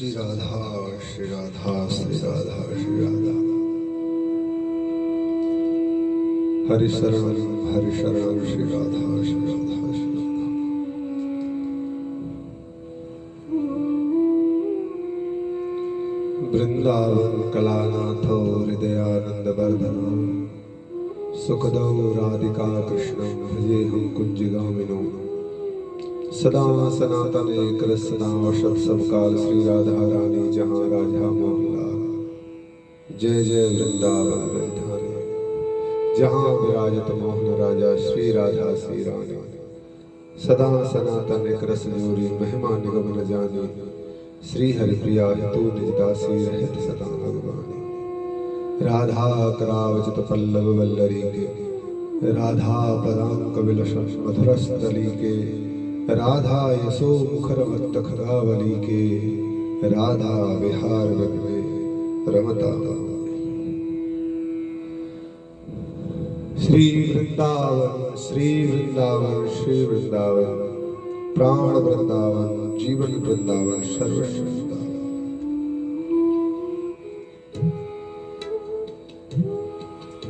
श्री राधा श्री राधा श्री राधा श्री राधा। हरि शरण श्री राधा श्री राधा श्री राधा। वृंदावन कलानाथो हृदयानंद वर्धनो सुखदो राधिका कृष्णं भजेहं कुंजगामिनो सदा सनातन एक रसना औषध सब काल श्री राधा रानी जहाँ राजा मोहनलाल। जय जय वृंदावन वृंदावन जहाँ विराजत मोहन राजा श्री राधा श्री रानी। सदा सनातन एक रस जोरी महिमा निगम न जानी श्री हरि प्रिया तू निज दासी रहत सदा भगवानी। राधा करावचत पल्लव वल्लरी के राधा पदांक विलसन मधुरस्थली के राधा यशो मुखर मत्त खगावली के राधा विहार में रमता। श्री वृंदावन श्री वृंदावन श्री वृंदावन प्राण वृंदावन जीवन वृंदावन सर्वस्व वृंदावन।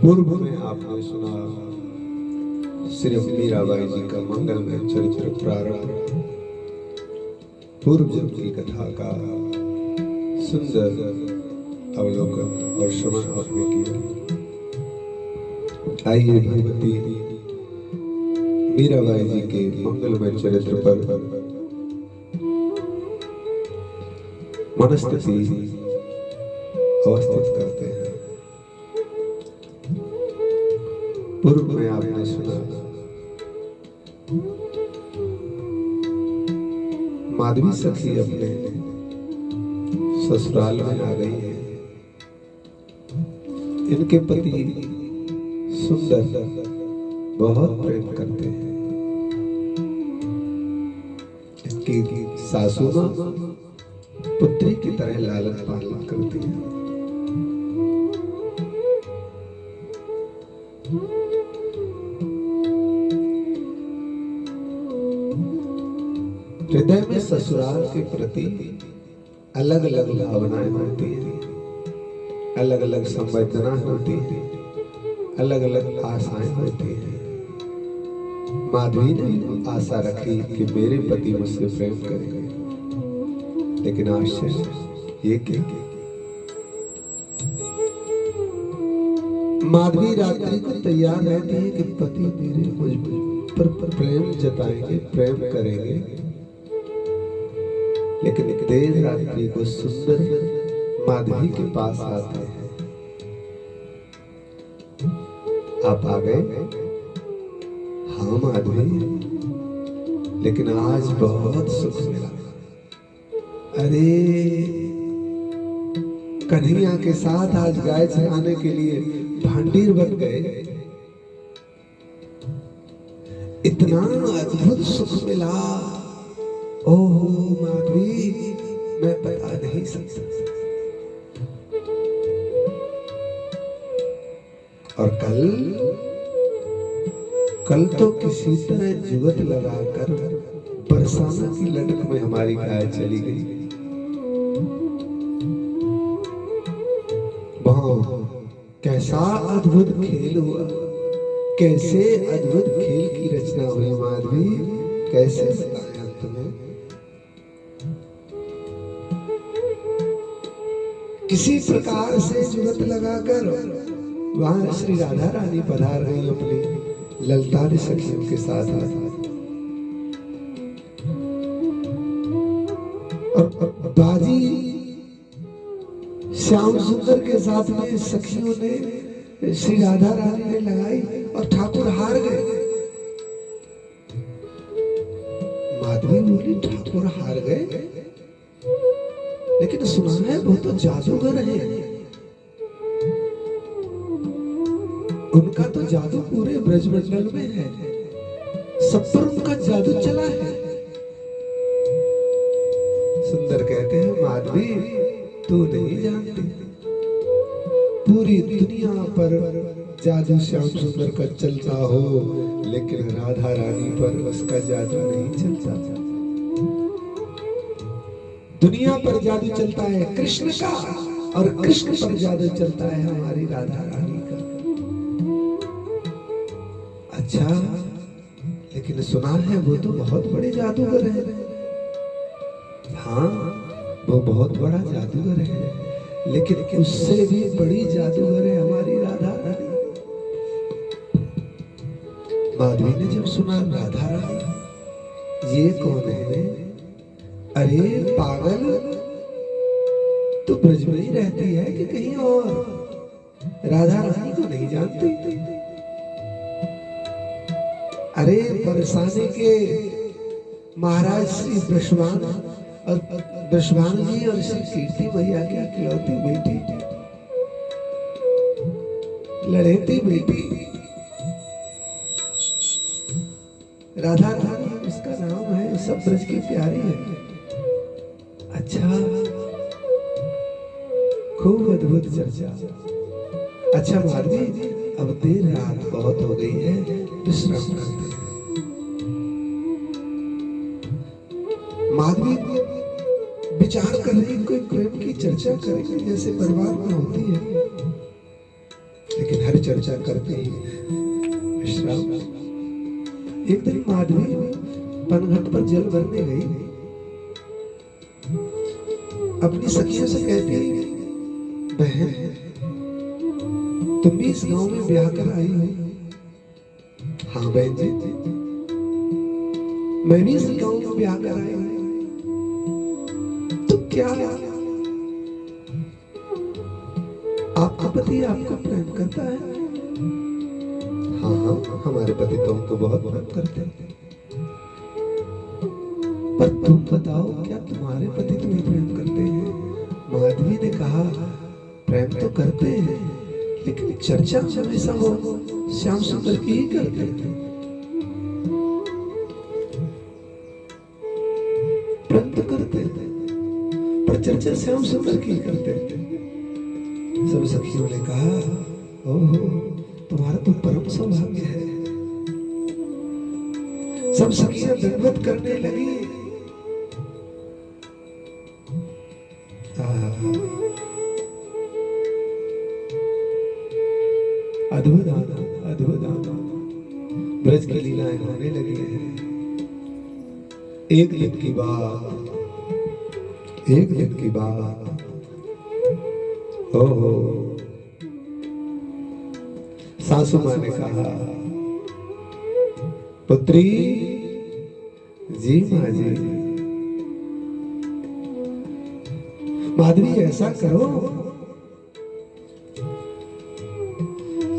पूर्व में आपने सुना श्री मीराबाई जी का मंगलमय चरित्र प्रारंभ। पूर्व जन्म की कथा का सुंदर अवलोकन और श्रवण आपने किया। आइए भगवती मीराबाई जी के मंगलमय चरित्र पर मनस्थिति अवस्थित करते हैं। पूर्व में आपने सुना माधवी सखी अपने ससुराल में आ गई है। इनके पति सुंदर बहुत प्रेम करते हैं। इनकी सासू मां पुत्री की तरह लालन पालन करती है। हृदय में ससुराल के प्रति अलग अलग भावनाएं होती हैं, अलग अलग संवेदना होती है, अलग अलग आशाएं होती हैं। माधवी ने आशा रखी कि मेरे पति मुझसे प्रेम करेंगे, लेकिन आश्चर्य ये क्या, माधवी रात्रि को तैयार रहती है कि पति मेरे मुझ पर प्रेम जताएंगे, प्रेम करेंगे, लेकिन देर रात्रि को सुंदर माधवी के पास आते हैं। आप आ गए? हाँ माधवी, लेकिन आज बहुत सुख मिला। अरे कन्हैया के साथ आज गाय चराने के लिए भांडीर बन गए। इतना अद्भुत सुख मिला, ओहो माधवी, मैं बता नहीं सकता। और कल तो किसी तरह जुगत लगाकर बरसाना की लटक में हमारी गाय चली गई। वहां कैसा अद्भुत खेल हुआ, कैसे अद्भुत खेल की रचना हुई माधवी, कैसे बताया तुम्हें। किसी प्रकार से जुगत लगाकर वहां श्री राधा रानी पधार गई अपनी ललतारी सखियों के साथ। और बाजी श्याम सुंदर के साथ में सखियों ने श्री राधा रानी ने लगाई और ठाकुर हार गए। माधवी बोली ठाकुर हार गए, लेकिन सुना है वो तो जादूगर है, उनका तो जादू पूरे ब्रजमंडल में है, सब पर उनका जादू चला है। सुंदर कहते हैं माधवी तू नहीं जानती, पूरी दुनिया पर जादू श्याम सुंदर का चलता हो, लेकिन राधा रानी पर उसका जादू नहीं चलता। दुनिया पर जादू चलता है कृष्ण का, और कृष्ण पर जादू चलता है हमारी राधा रानी का। अच्छा, लेकिन सुना है वो तो बहुत बड़े जादूगर है। हाँ, वो बहुत बड़ा जादूगर है, लेकिन उससे भी बड़ी जादूगर है हमारी राधा रानी। माधवी ने जब सुना राधा रानी, ये कौन है? अरे पागल, तू ब्रज में ही रहती है कि कहीं और? राधा रानी को नहीं जानती? अरे बरसाने के महाराज श्री वृषभानु और वृषभानु जी और श्री कीर्ति मैया की इकलौती बेटी, लड़ेती बेटी राधा रानी, उसका नाम है, सब ब्रज की प्यारी है। अच्छा, खूब अद्भुत चर्चा। अच्छा माधवी, अब देर रात बहुत हो गई है, विश्राम करते हैं। माधवी विचार कर रही, कोई प्रेम की चर्चा करेगी जैसे परिवार में होती है, लेकिन हर चर्चा करते ही विश्राम। एक दिन माधवी पनघट पर जल भरने गई, अपनी सखियों से कहती, बहन तुम भी इस गांव में ब्याह कर आई हो? हाँ बहन जी, मैं भी इस गांव में ब्याह कर आई हूं। तो क्या आपका पति आपको प्रेम करता है? हाँ हाँ, हमारे पति तो हमको बहुत प्रेम करते हैं। पर तुम बताओ, क्या तुम्हारे पति तुम्हें प्रेम करते हैं? माधवी ने कहा, प्रेम तो करते हैं, लेकिन चर्चा हमेशा वो श्याम सुंदर की ही करते हैं। प्रेम तो करते हैं, पर चर्चा श्याम सुंदर की ही करते हैं। सब सखियों ने कहा, ओहो, तुम्हारा तो परम सौभाग्य है। सब सखियां दंडवत करने लगी। अद्भुत आनंद, अद्भुत आनंद, ब्रज की लीलाएं होने लगी हैं। एक दिन की बात, एक दिन की बात, ओहो, सासू माँ ने कहा, पुत्री जी, माँ जी, माधवी ऐसा करो,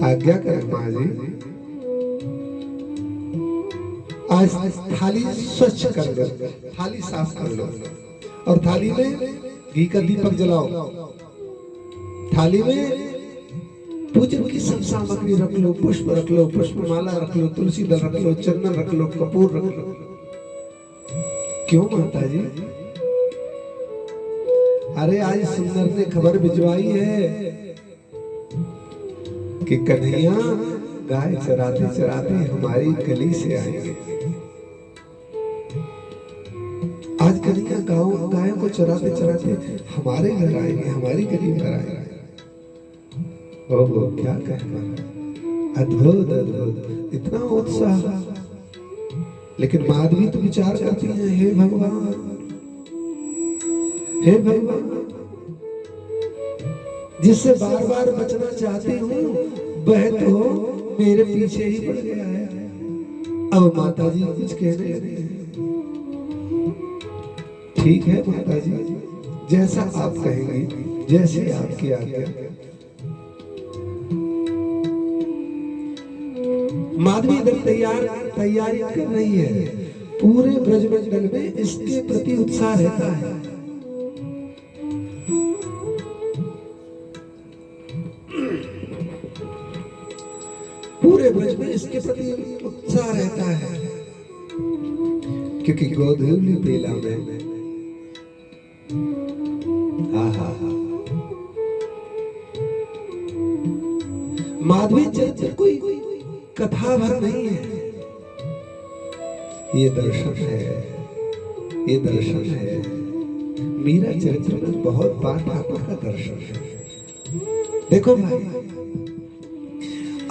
आज्ञा करें माँ जी, आज थाली स्वच्छ कर लो, थाली साफ कर लो, और थाली में घी का दीपक जलाओ। थाली में पूजन की सब सामग्री रख लो, पुष्प रख लो, पुष्पमाला रख लो, तुलसी दल रख लो, चंदन रख लो, कपूर रख लो। क्यों माता जी? अरे आज सुंदर ने खबर भिजवाई है कि कन्हैया गाय चराते चराते हमारी गली से आएंगे। आज कन्हैया गायों को चराते चराते हमारे घर आएंगे, हमारी गली पर आएंगे। ओहो, क्या कहना, अद्भुत अद्भुत, इतना उत्साह। लेकिन माधवी तो विचार करती है, हे भगवान, हे भगवान, जिससे बार बार बचना चाहती हूँ वह तो मेरे पीछे ही पड़ गया है। अब माता जी कुछ कहने लगे। ठीक है माता जी, जैसा आप कहेंगे, जैसे आपकी आज्ञा। माधवी इधर तैयारी कर रही है। पूरे ब्रजमंडल में इसके प्रति उत्साह रहता है। पूरे ब्रज में इसके प्रति उत्साह रहता है, क्योंकि गोधूली बेला में माधवी चरित्र कोई कथा भर नहीं है, ये दर्शन है, ये दर्शन है। मीरा चरित्र में बहुत बार ठाकुर का दर्शन है। देखो भाई,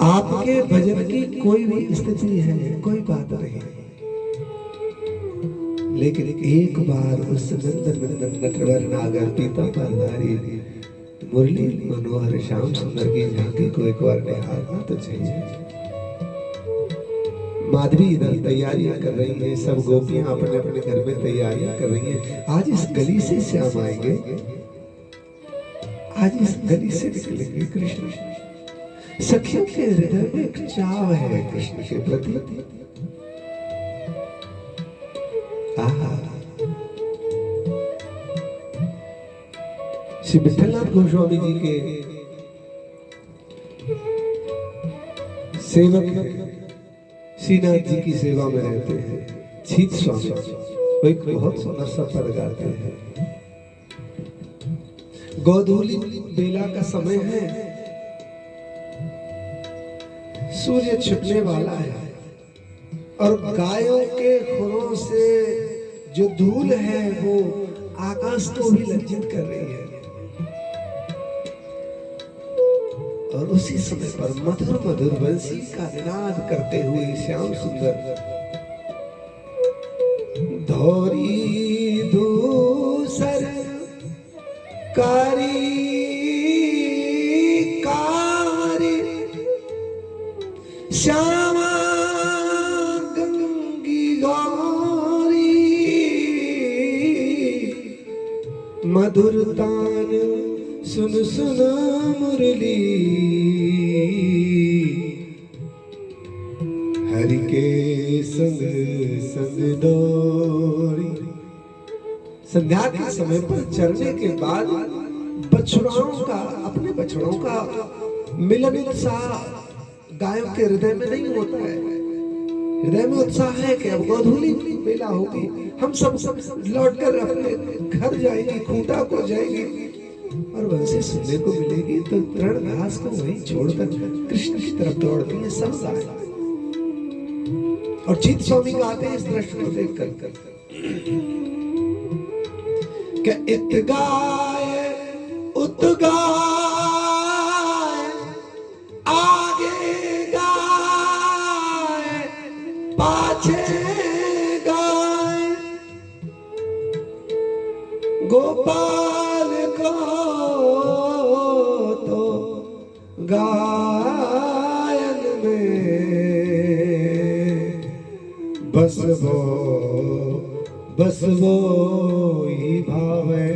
आपके भजन की कोई भी स्थिति है, कोई बात नहीं, लेकिन एक बार उस नंदन नंदन नटवर नागर पीतांबरधारी मुरली मनोहर श्याम सुंदर की झांकी को एक बार निहारना तो चाहिए। माधवी इधर तैयारियां कर रही है, सब गोपियां अपने अपने घर में तैयारियां कर रही हैं। आज इस गली से श्याम आएंगे, आज इस गली से निकलेंगे कृष्ण। सखियों के हृदय में एक चाव है कृष्ण के प्रति। श्री विठलनाथ गोस्वामी जी के सेवक श्रीनाथ जी की सेवा में रहते हैं छीत स्वामी, वो एक बहुत सुंदर सा पद गाते हैं। गोधूली बेला का समय है, सूर्य छिपने वाला है और गायों के खुरों से जो धूल है वो आकाश को भी लज्जित कर रही है। और उसी समय पर मधुर मधुर बंसी का निनाद करते हुए श्याम सुंदर धौरी दूसर कारी कारी श्यामा गंगी गौरी मधुर तान सुन सुन मुरली हरि के संग संग डोरी। संध्या के समय पर चरने के बाद बछड़ों का, अपने बछड़ों का मिलन उत्साह गायों के हृदय में नहीं होता है। हृदय में उत्साह है कि अब गोधूली बेला होगी, हम सब लौटकर अपने घर जाएंगे, खूंटा को जाएंगे और बंसी सुनने को मिलेगी। तो तृण घास को वहीं छोड़कर कृष्ण की तरफ दौड़ती है सब गाय। और चित स्वामी गाते हैं इस दृश्य को देख कर क्या इत गाय उत गाय आगे गाय पाछे गाय गोपाल को तो गायन में बस वो ही भावे।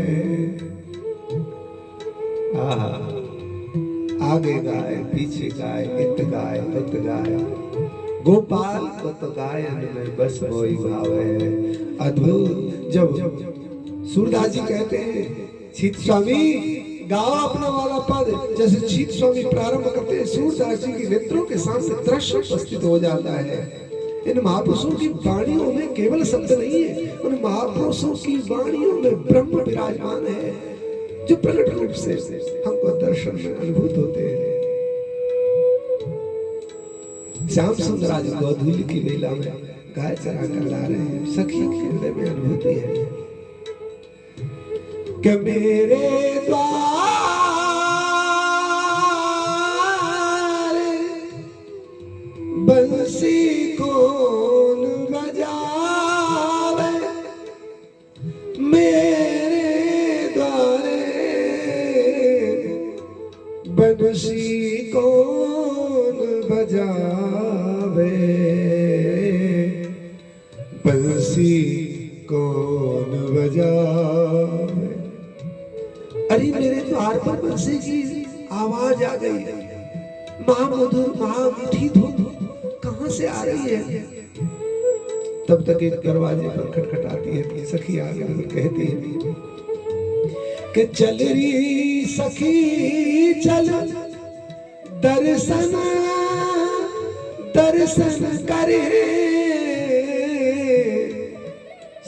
आगे गाय पीछे गाय इत गाय उत गाय गोपाल को तो गायन में बस वो ही भावे। अद्भुत। जब सूरदास जी कहते हैं छीत स्वामी गाओ अपना वाला पद, जैसे छीत स्वामी प्रारंभ करते हैं सूरदास जी के नेत्रों के सामने दृश्य उपस्थित हो जाता है। इन महापुरुषों की वाणियों में केवल शब्द नहीं है, उन महापुरुषों की वाणियों में ब्रह्म विराजमान है जो प्रकट रूप से हमको दर्शन में अनुभूत होते हैं। श्याम सुंदर आज गोधूली की बेला में गाय चरा कर ला रहे हैं। सखियों के हृदय में अनुभूति है कि मेरे द्वार बंसी कौन बजावे, मेरे द्वारे बंसी कौन बजावे, बंसी कौन बजावे। अरे मेरे द्वार पर बंसी की आवाज आ गई है, महामधुर महामीठी धुन कहां से आ रही है। तब तक एक दरवाजे पर खटखटाती है, सखी आ गई कहती है कि चल री सखी चल दर्शन दर्शन करे।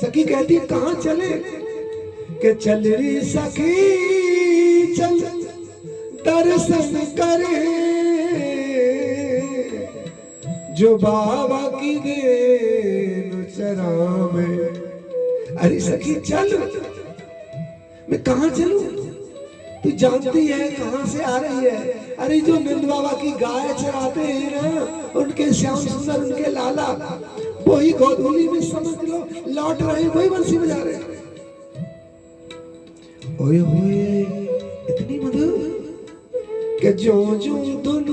सखी कहती है कहां चले, कि चल री सखी चल दर्शन करे, जो बाबा की देन चरा में। अरे सखी चल मैं कहां चलूं? तू जानती है कहां से आ रही है? अरे जो नंद बाबा की गाय चराते हैं ना, उनके श्याम सुंदर, उनके लाला, वही गोधूली में समझ लो लौट रहे हैं, वही बंसी बजा रहे हैं। ओए होए इतनी मधुर कि जो जो धुन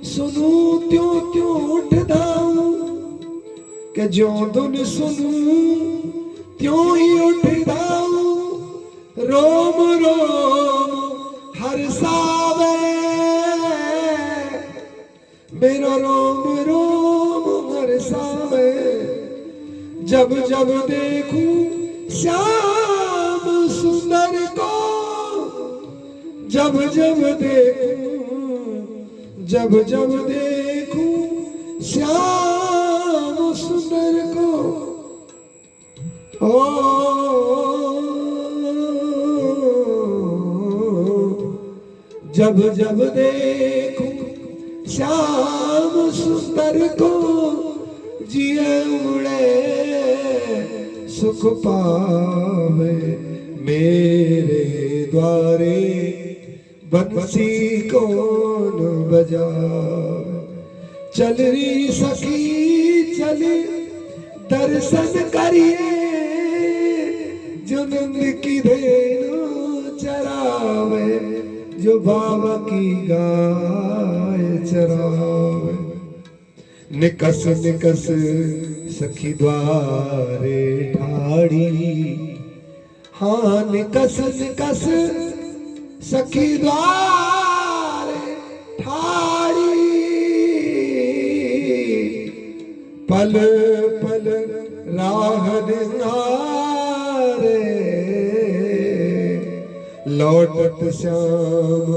सुनू त्यों त्यों उठ दाऊं, कि जो धुन सुनू त्यों ही उठ दाऊं, रोम रोम हर्षावे मेरो रोम रोम हर्षावे, जब जब देखूं श्याम सुंदर को, जब जब देखूं, जब जब देखूं श्याम सुंदर को। जब जब देखूं श्याम सुंदर को, जिए उड़े सुख पावे मेरे द्वारे, बंसी कौन बजावे। चल री सखी चल दर्शन करिए, जो नंद की धेनु चरावे, जो बाबा की गाय चरावे। निकस निकस सखी द्वारे ठाड़ी, हाँ निकस निकस सखी द्वारे ठाड़ी, पल पल राह निहारे, लौटत श्याम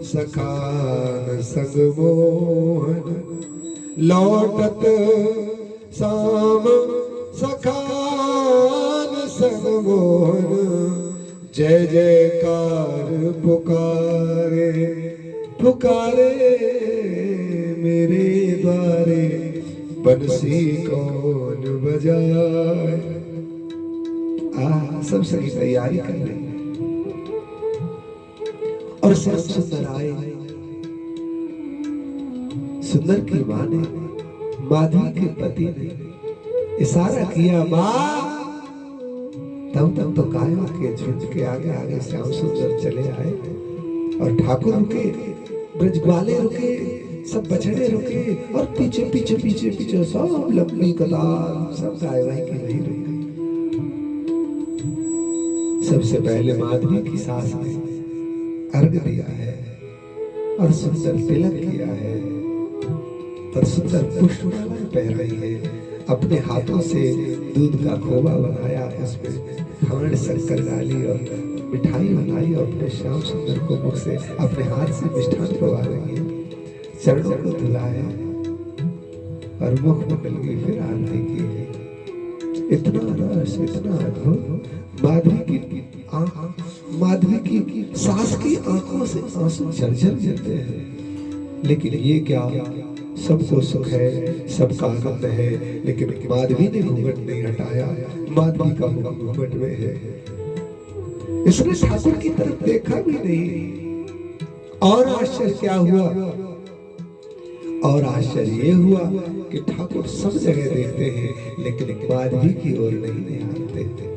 सखान संग मोहन, लौटत श्याम सखान संग मोहन। जय जयकार पुकारे पुकारे मेरे द्वारे, बंसी कौन बजाए। सब सही तैयारी कर रहे हैं और श्याम सुंदर आए। सुंदर की मां ने, माधवी के पति ने इशारा किया, मां। तब तक तो कायों के झुंड के आगे आगे श्याम सुंदर चले आए और ठाकुर रुके, ब्रजवाले रुके, सब बछड़े रुके और पीछे पीछे पीछे पीछे सब लंबी कतार, सब गाय वहीं की वहीं रुक गई। सबसे पहले माधवी की सास ने अर्घ दिया है और सुंदर तिलक किया है और सुंदर पुष्पमाला पहनाई है। अपने हाथों से दूध का खोवा बनाया, उसमें खांड शक्कर डाली और मिठाई बनाई और अपने श्याम सुंदर को मुख से अपने हाथ से मिष्ठान पवा रही है। चरणों को धुलाया और मुख में मिल गई, फिर आरती की। इतना रस, इतना अद्भुत। माधवी की सास की आंखों से आंसू झरझर गिरते हैं। लेकिन ये क्या, सबको सुख है, सबका आनंद है, लेकिन माधवी ने घूंघट नहीं हटाया। माधवी का मुख घूंघट में है, इसने ठाकुर की तरफ देखा भी नहीं। और आश्चर्य क्या हुआ, और आश्चर्य ये हुआ कि ठाकुर सब जगह देखते हैं, लेकिन माधवी की ओर नहीं निहारते थे।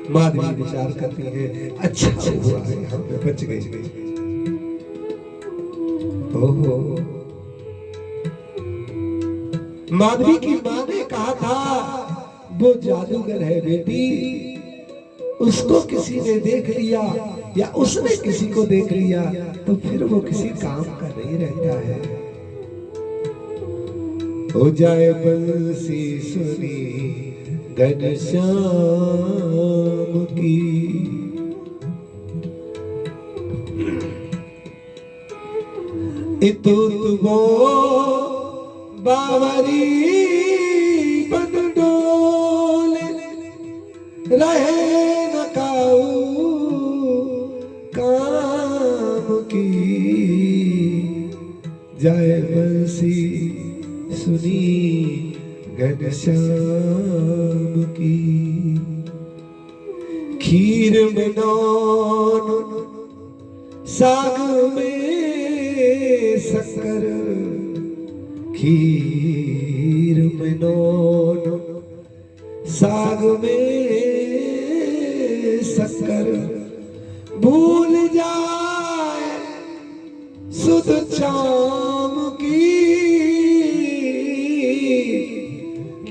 माधवी विचार करती है, अच्छा हुआ है यहाँ पे बच गई। ओहो, माधवी की माँ ने कहा था वो जादूगर है बेटी, उसको किसी ने देख लिया या उसने किसी को देख लिया तो फिर वो किसी काम का नहीं रहता है। हो जाए बंसी सुनी घनश्याम की, इतु वो बावरी बन डोले, रहे न काऊ काम की। जाए बंसी सुनी घनश्याम की। खीर में नौन साग में शक्कर, खीर में नौन साग में शक्कर, भूल जाए सुध चाम की,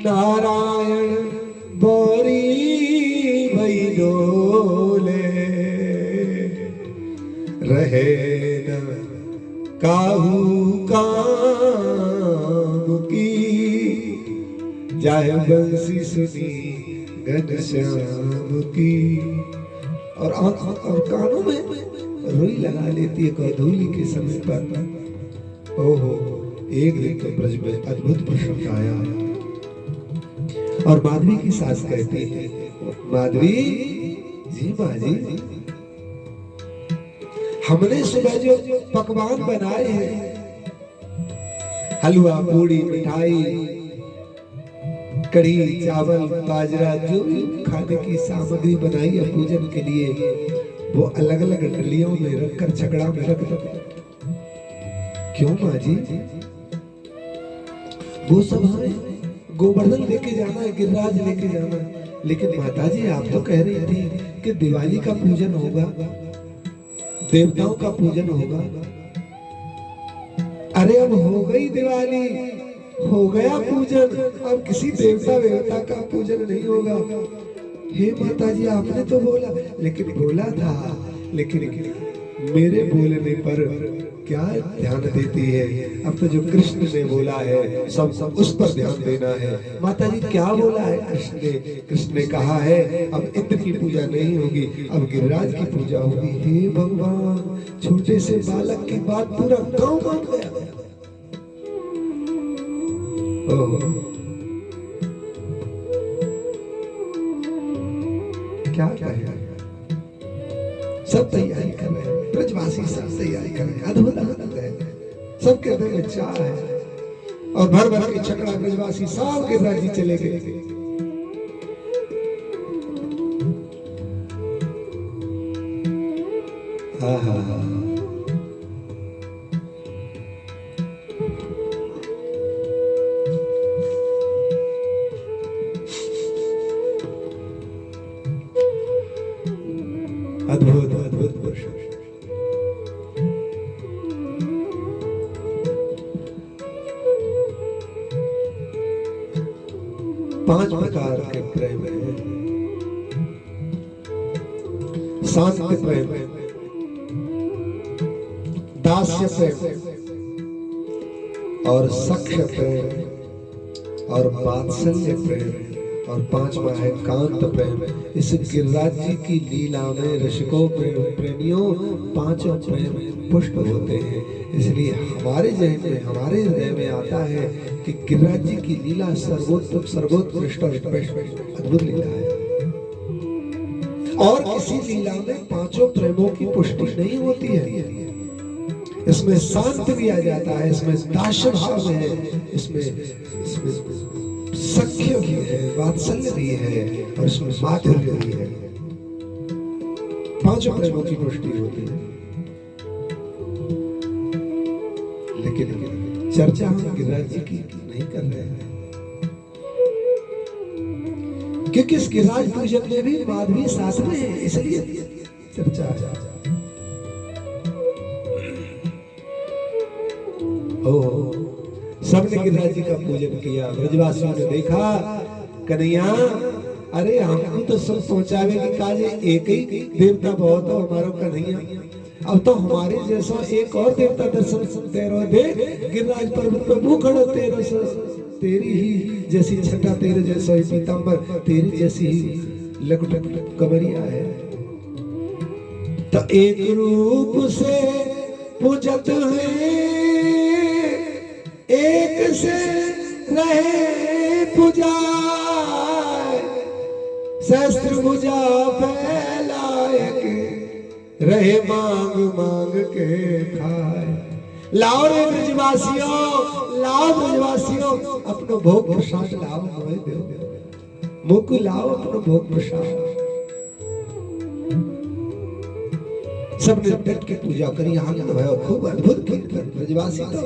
नारायण बोरी भई डोले, रहे न काहू काम की, जाए बंसी सुनी घनश्याम की। और कानों में रुई लगा लेती है गोधूली के समय पर। ओहो, एक दिन तो ब्रज में अद्भुत प्रसंग आया और माधवी की सास कहती है, माधवी जी, माँ जी, हमने सुबह जो पकवान बनाए हैं, हलवा पूड़ी मिठाई कढ़ी चावल बाजरा, जो भी खाने की सामग्री बनाई है पूजन के लिए, वो अलग अलग डलियों में रखकर छकड़ा में रख दो। क्यों माँ जी? वो सब हमें गोवर्धन लेके जाना है, गिरिराज लेके जाना है। लेकिन माता जी, आप तो कह रही थी कि दिवाली का पूजन होगा, देवताओं का पूजन होगा। अरे अब हो गई दिवाली, हो गया पूजन, अब किसी देवता वेवता का पूजन नहीं होगा। हे माता जी, आपने तो बोला, लेकिन बोला था, लेकिन मेरे बोलने पर क्या ध्यान देती है? अब तो जो कृष्ण ने बोला है सब उस पर ध्यान देना है। माता जी, क्या बोला है कृष्ण ने? कृष्ण ने कहा है अब इंद्र की पूजा नहीं होगी, अब गिरिराज की पूजा होगी। हे भगवान, छोटे से बालक की बात पूरा गांव मान गया। क्या कहे, सब तैयारी कर रहे हैं, ब्रजवासी सब तैयारी कर रहे हैं, अद्भुत आनंद है, सबके हृदय में चाह है। और भर भर के छकड़ा ब्रजवासी सब गिरिराज जी चले गए। हा हा हा, अद्भुत अद्भुत पुरुष। 5 प्रकार के प्रेम है। शांति प्रेम, दास्य प्रेम और सख्य प्रेम और वात्सल्य प्रेम और 5वां है कांत प्रेम। इस गिरिराज जी की लीला में रसिकों प्रेमियों 5 प्रेम पुष्ट होते हैं। इसलिए हमारे जहन में, हमारे हृदय में आता है कि गिरिराज जी की लीला सर्वोत्तम सर्वोत्कृष्ट और अद्भुत लीला है। और किसी लीला में 5 प्रेमों की पुष्टि नहीं होती है। इसमें शांत भी आ जाता है, इसमें दास्य भाव है, इसमें सख्य भी है, वात्सल्य भी है और इसमें माधुर्य भी है। 5 प्रेमों की पुष्टि होती है। लेकिन चर्चा हम गिरिराज जी की नहीं कर रहे हैं, क्योंकि इस गिरिराज पूजन में भी माधवी साथ में है, इसलिए चर्चा आ जाती है। सबने गिरिराज जी का पूजन किया। ब्रजवासियों ने देखा, कन्हैया अरे हमको तो सब पहुंचावे की काज, एक ही देवता बहुत हो हमारो कन्हैया, अब तो हमारे जैसा एक और देवता दर्शन तेरो दे। गिरिराज पर्वत पर मुंह खड़ो तेरो, तेरी ही जैसी छटा, तेरे जैसा ही पीतांबर, तेरी जैसी ही लकुट कमरिया है। तो एक रूप से पूजत है, एक से रहे पुजाए, शस्त्र भुजा फैलाए के रहे मांग मांग के खाए। लाओ रे ब्रजवासियों, लाओ ब्रजवासियों, अपनो भोग प्रसाद लाओ, मोए दो मुख लाओ अपनो भोग प्रसाद। सबने बैठ के पूजा करी, आनंद भयो, खूब अद्भुत कीर्तन। ब्रजवासी तो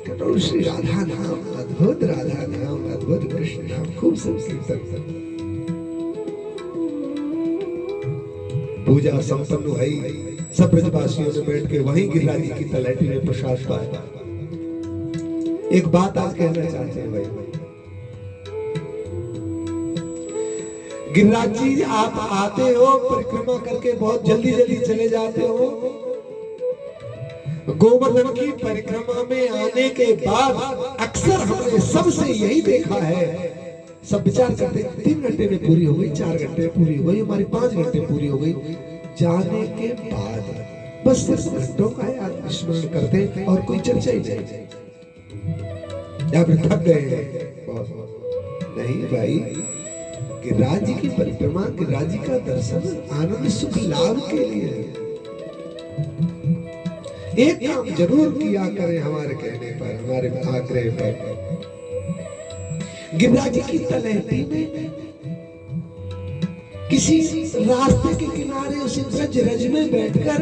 कटोर श्री राधा नाम, अद्भुत राधा नाम, अद्भुत कृष्ण नाम, खूब सब कीर्तन। पूजा संपन्न हुई, सब ब्रजवासियों ने बैठ के वहीं गिरिराज जी की तलहटी में प्रसाद पाया। एक बात आज कहना चाहते हैं भाई, गिरिराज जी आप आते हो परिक्रमा करके, बहुत जल्दी जल्दी चले जाते हो। गोवर्धन की परिक्रमा में आने के बाद अक्सर हमने सबसे यही देखा है, सब विचार करते 3 घंटे में पूरी हो गई, 4 घंटे में पूरी हो गई, हमारी 5 घंटे पूरी हो गई। जाने के बाद बस सिर्फ घंटों का याद स्मरण करते और कोई चर्चा ही नहीं, या फिर थक गए। नहीं भाई, गिरिराज जी की परिक्रमा, गिरिराज जी का दर्शन आनंद सुख लाभ के लिए। एक काम जरूर किया करें हमारे कहने पर, हमारे आग्रह पर। गिरिराज जी की तलहटी में किसी रास्ते के किनारे उसी ब्रज रज में बैठकर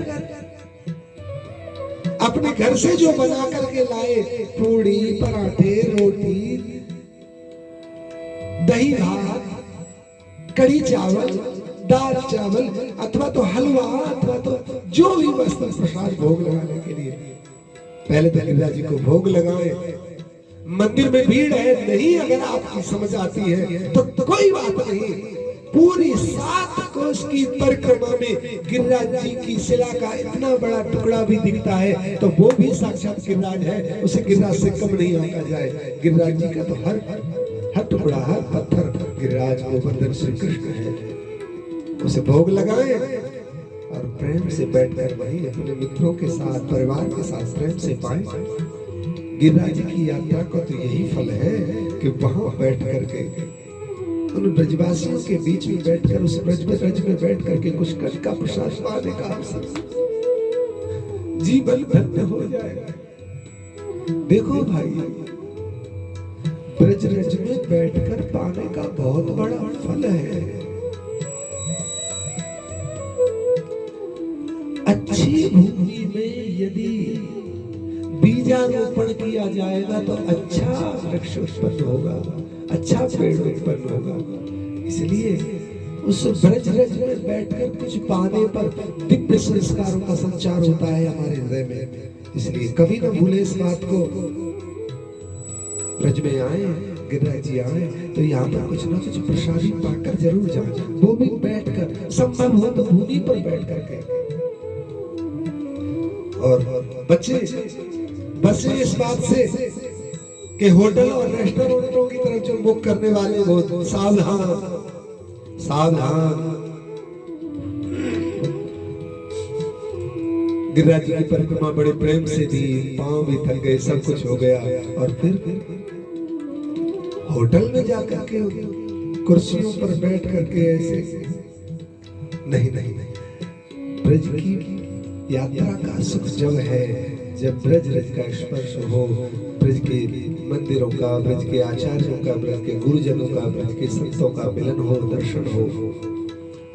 अपने घर से जो बना करके लाए पूड़ी, पराठे, रोटी, दही भात, कड़ी चावल, दाल चावल, अथवा तो हलवा, अथवा तो जो भी वस्तु प्रसाद भोग लगाने के लिए, पहले तो गिरिराज जी को भोग लगाए। मंदिर में भीड़ है नहीं, अगर आपकी समझ आती है तो कोई बात नहीं। पूरी 7 कोस की परिक्रमा में गिरिराज जी की शिला का इतना बड़ा टुकड़ा भी दिखता है तो वो भी साक्षात गिरिराज है, उसे गिरिराज से कम नहीं आंका जाए। गिरिराज जी का तो हर टुकड़ा, हर पत्थर गिरिराज गोवर्धन श्री कृष्ण है। उसे भोग लगाए और प्रेम से बैठकर वहीं अपने मित्रों के साथ, परिवार के साथ प्रेम से पाए। गिरिराज जी की यात्रा का तो यही फल है कि वहां बैठ करके उन ब्रजवासियों के बीच में बैठकर, उस ब्रज में बैठ करके कुछ कल का प्रसाद पाने का अवसर, जीवन धन्य हो जाएगा। देखो भाई, ब्रज रज में बैठकर पाने का बहुत बड़ा फल है। अच्छी भूमि में यदि बीजारोपण किया जाएगा तो अच्छा वृक्ष उत्पन्न होगा, अच्छा पेड़ उत्पन्न होगा। इसलिए उस ब्रज रज में बैठकर कुछ पाने पर दिव्य संस्कारों का संचार होता है हमारे हृदय में। इसलिए कभी न भूले इस बात को। ब्रज में आए, गिरिराज जी आए तो यहाँ पर कुछ ना कुछ प्रसादी पाकर जरूर जाए, वो भी बैठकर, संभव हो तो भूमि पर बैठ करके। और बच्चे इस बात से कि होटल और रेस्टोरेंटों की तरफ जो बुक करने वाले वो सावधान सावधान। गिरिराज जी की परिक्रमा बड़े प्रेम से दी, पांव भी थक गए, सब कुछ हो गया और फिर होटल में जाकर के कुर्सियों पर बैठ करके ऐसे नहीं। ब्रज की यात्रा का सुख जब है, जब ब्रज रज का स्पर्श हो, ब्रज के मंदिरों का, ब्रज के आचार्यों का, ब्रज के गुरुजनों का, ब्रज के संतों का मिलन हो, दर्शन हो,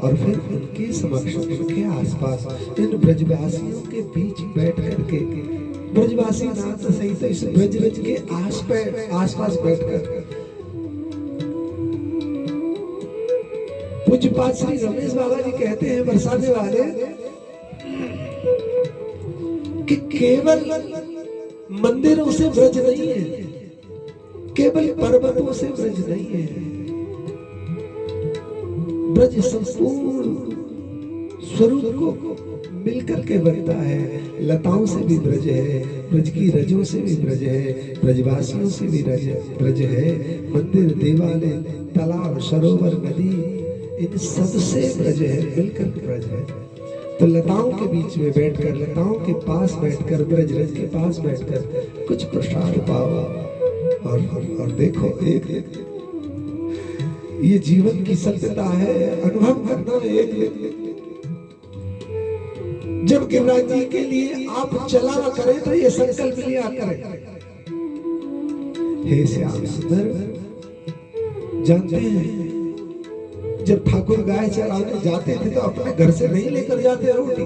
और फिर उनके समक्ष, उनके आसपास, इन ब्रजवासियों के बीच बैठ करके, ब्रजवासी ना तो सही तो इस ब्रज रज के आसपास बैठकर पूज्यपाद श्री रमेश बाबा जी कहते हैं, बरसाने वाले, कि केवल मंदिरों से ब्रज नहीं है, केवल पर्वतों से ब्रज नहीं है। ब्रज संपूर्ण स्वरूप को मिलकर के बनता है। लताओं से भी ब्रज है, ब्रज की रजों से भी ब्रज है, ब्रजवासियों से भी ब्रज है। मंदिर, देवालय, तालाब, सरोवर, नदी, इन सब से ब्रज है, मिलकर ब्रज है। तो लताओं के बीच में बैठकर, लताओं के पास बैठकर, ब्रज रज के पास बैठकर कुछ प्रसाद पाओ और देखो, एक ये जीवन की सत्यता है, अनुभव करना। एक जब गिरिराज जी के लिए आप चला करें तो ये संकल्प लिया करें, हे श्याम सुंदर, जानते हैं जब ठाकुर गाय चराने जाते थे तो अपने घर से नहीं लेकर जाते रोटी,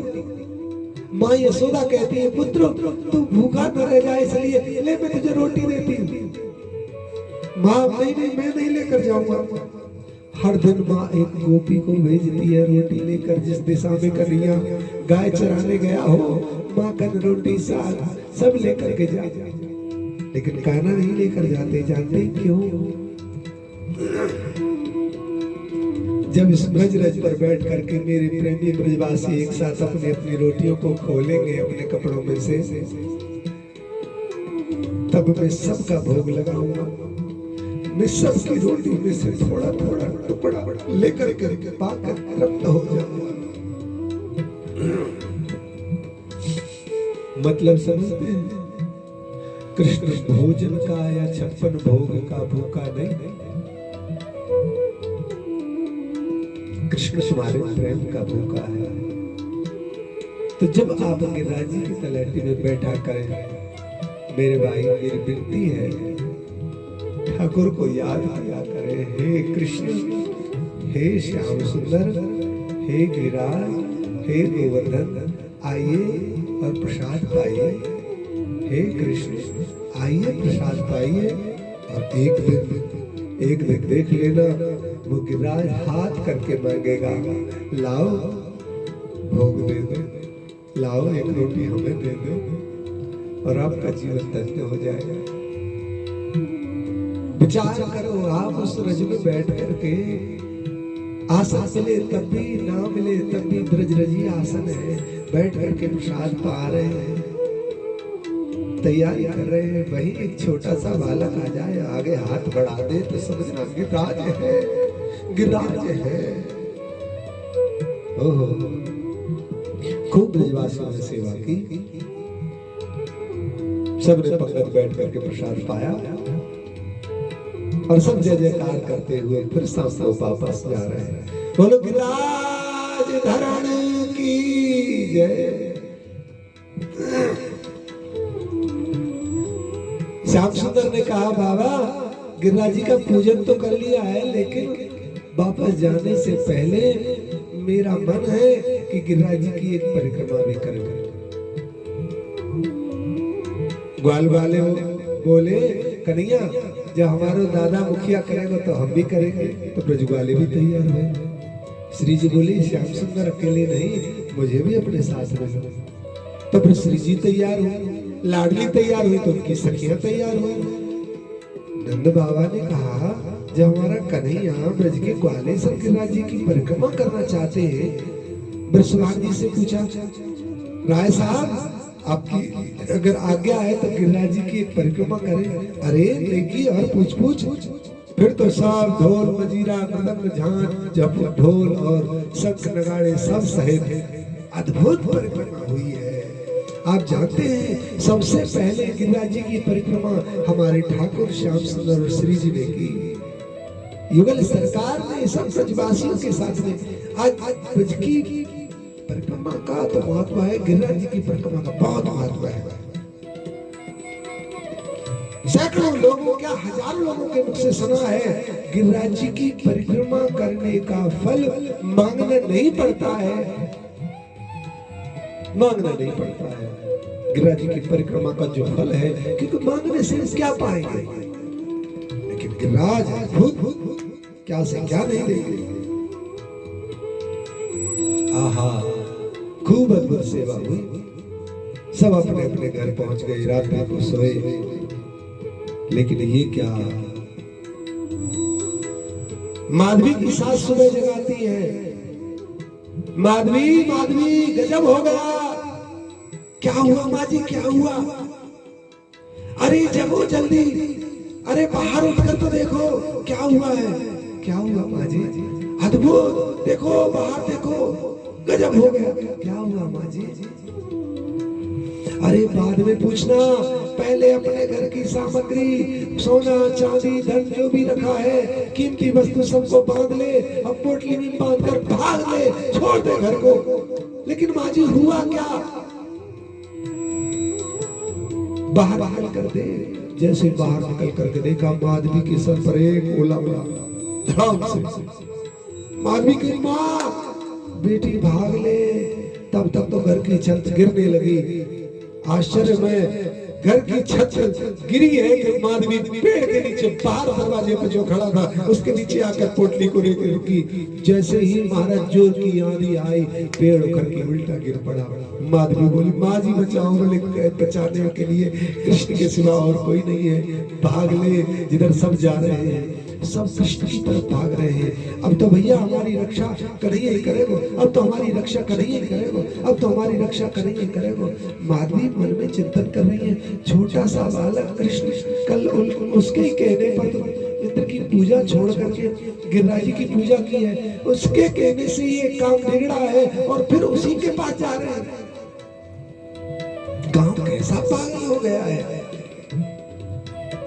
माँ यशोदा कहती है पुत्र तू भूखा न रह जाए इसलिए ले मैं तुझे रोटी देती हूँ। माँ नहीं नहीं मैं नहीं लेकर जाऊंगा। हर दिन माँ एक गोपी को भेजती है रोटी लेकर, जिस दिशा में कन्हैया गाय चराने गया हो माँ कन रोटी साग सब लेकर के जा, लेकिन कान्हा नहीं लेकर जाते। जानते क्यों? जब इस ब्रज रज पर बैठ करके मेरे प्रेमी ब्रजवासी एक साथ अपनी अपनी रोटियों को खोलेंगे अपने कपड़ों में से, तब मैं सबका भोग लगाऊंगा। मैं सबकी रोटी में से थोड़ा थोड़ा टुकड़ा लेकर करके पाकर तृप्त हो जाऊंगा। मतलब समझते हैं? कृष्ण भोजन का या 56 भोग का भूखा नहीं, कृष्ण तुम्हारे प्रेम का भूखा है। तो जब आप गिरिराज जी की तलहटी में बैठा करें मेरे भाई, मेरी विनती है ठाकुर को याद किया करें। हे कृष्ण, हे श्याम सुंदर, हे गिरिराज, हे गोवर्धन, आइए और प्रसाद पाइए। हे कृष्ण आइए प्रसाद पाइए। और एक दिन देख लेना वो गिरिराज हाथ करके मांगेगा, लाओ भोग दे दो, लाओ एक रोटी हमें दे दो, और आपका जीवन धन्य हो जाएगा। विचार करो, आप उस रज में बैठ करके आसन मिले तब भी ना मिले तब भी ब्रजरजी आसन है, बैठ करके प्रसाद पा रहे हैं, तैयारी कर रहे हैं। वही एक छोटा सा बालक आ जाए आगे हाथ बढ़ा दे तो समझना गिरिराज है, गिरिराज है। ओहो, खूब ब्रजवासियों ने सेवा की, सबने पंगत बैठ करके प्रसाद पाया और सब जय जयकार करते हुए फिर सांस वापस जा रहे हैं। बोलो गिरिराज धरण की जय। श्याम सुंदर ने कहा बाबा गिरिराज जी का पूजन तो कर लिया है, लेकिन वापस जाने से पहले मेरा मन है कि गिरिराज जी की एक परिक्रमा भी करें। ग्वाल वाले बोले कन्हैया जब हमारा दादा मुखिया करेगा तो हम भी करेंगे। तो ब्रजवाले भी तैयार हुए। श्री जी बोले श्याम सुंदर अकेले नहीं, मुझे भी अपने साथ में। तो फिर श्री जी तैयार हुए, लाडली तैयार हुई तो उनकी सखियां तैयार हुई। नंद बाबा ने कहा जब हमारा कन्हैया ब्रज के ग्वाले सब गिरिराज जी की परिक्रमा करना चाहते हैं, ब्रजवान जी से पूछा राय साहब आपकी अगर आज्ञा है तो गिरिराज जी की एक परिक्रमा करें। अरे देखिए और पूछ फिर तो सब ढोल मजीरा मृदंग झांझ जब ढोल और शंख नगाड़े सब सहित अद्भुत परिक्रमा हुई है। आप जानते हैं सबसे पहले गिरिराज जी की परिक्रमा हमारे ठाकुर श्याम सुंदर और श्री जी ने की। युगल सरकार ने सब ब्रजवासियों के साथ में आज ब्रज की परिक्रमा का तो महत्व है, गिरिराज जी की परिक्रमा का बहुत महत्व है। सैकड़ों लोगों क्या हजारों लोगों के मुख से सुना है गिरिराज जी की परिक्रमा करने का फल मांगना नहीं पड़ता है, मांगना नहीं पड़ता है। गिरिराज जी की परिक्रमा का जो फल है, क्योंकि मांगने से क्या पाएंगे, लेकिन गिरिराज अद्भुत क्या से क्या नहीं देंगे। आहा, खूब अद्भुत सेवा हुई। सब अपने अपने घर पहुंच गए, रात्रि को सोए। लेकिन ये क्या, माधवी की सास सुबह जगाती है, माधवी माधवी गजब हो गया। क्या हुआ माँ जी, क्या हुआ? अरे जगो जल्दी, अरे बाहर उठकर तो देखो क्या हुआ है। क्या हुआ माँ जी? अद्भुत, देखो बाहर देखो, गजब हो गया। क्या हुआ माँ जी? अरे बाद में पूछना, पहले अपने घर की सामग्री सोना चांदी धन जो भी रखा है कीमती वस्तु सबको बांध ले, अब पोटली में बांधकर भाग ले, छोड़ दे घर को। लेकिन माँ जी हुआ क्या? बाहर निकल कर दे। जैसे बाहर निकल करके देखा माधवी के सर पर एक ओला उड़ा धड़ाम से। माधवी की माँ, बेटी भाग ले, तब तक तो घर की छत गिरने लगी। आश्चर्य में घर की छत गिरी है कि माधवी पेड़ के नीचे बाहर दरवाजे पर जो खड़ा था उसके नीचे आकर पोटली को लेकर रुकी। जैसे ही महाराज जोर की आंधी आई, पेड़ उखड़ के उल्टा गिर पड़ा। माधवी बोली, माँ जी बचाओ। बोले, बचाने के लिए कृष्ण के सिवा और कोई नहीं है, भाग ले। जिधर सब जा रहे हैं सब कृष्ण की तरफ भाग रहे हैं। अब तो भैया हमारी रक्षा कन्हैया ही करेगो, अब तो हमारी रक्षा कन्हैया ही करेगो, अब तो हमारी रक्षा कन्हैया ही करेगो। माधवी मन में चिंतन कर रही है, छोटा सा बालक कृष्ण कल उसके ही कहने पर तो इंद्र की पूजा छोड़ करके गिरिराज जी की पूजा की है, उसके कहने से ये काम बिगड़ा है और फिर उसी के पास जा रहे हैं। गांव कैसा पागल हो गया है।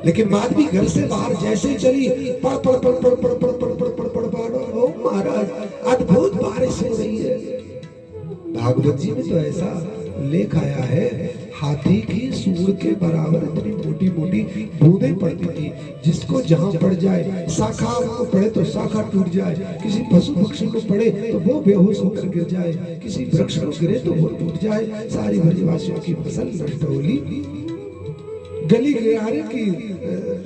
लेकिन माधवी घर से बाहर जैसे ही चली, पड़ पड़ पड़ पड़ पड़ पड़ पड़ पड़ पड़ पड़ पड़, ओ महाराज अद्भुत बारिश हो रही है। भागवत जी में तो ऐसा लेख आया है, हाथी की सूंड के बराबर इतनी मोटी मोटी बूंदें पड़ती थी, जिसको जहां पड़ जाए, शाखा को पड़े तो शाखा टूट जाए, किसी पशु पक्षी को पड़े तो वो बेहोश होकर गिर जाए, किसी वृक्ष को गिरे तो वो टूट जाए। सारी ब्रजवासियों की फसल नष्ट होली। गली किनारे की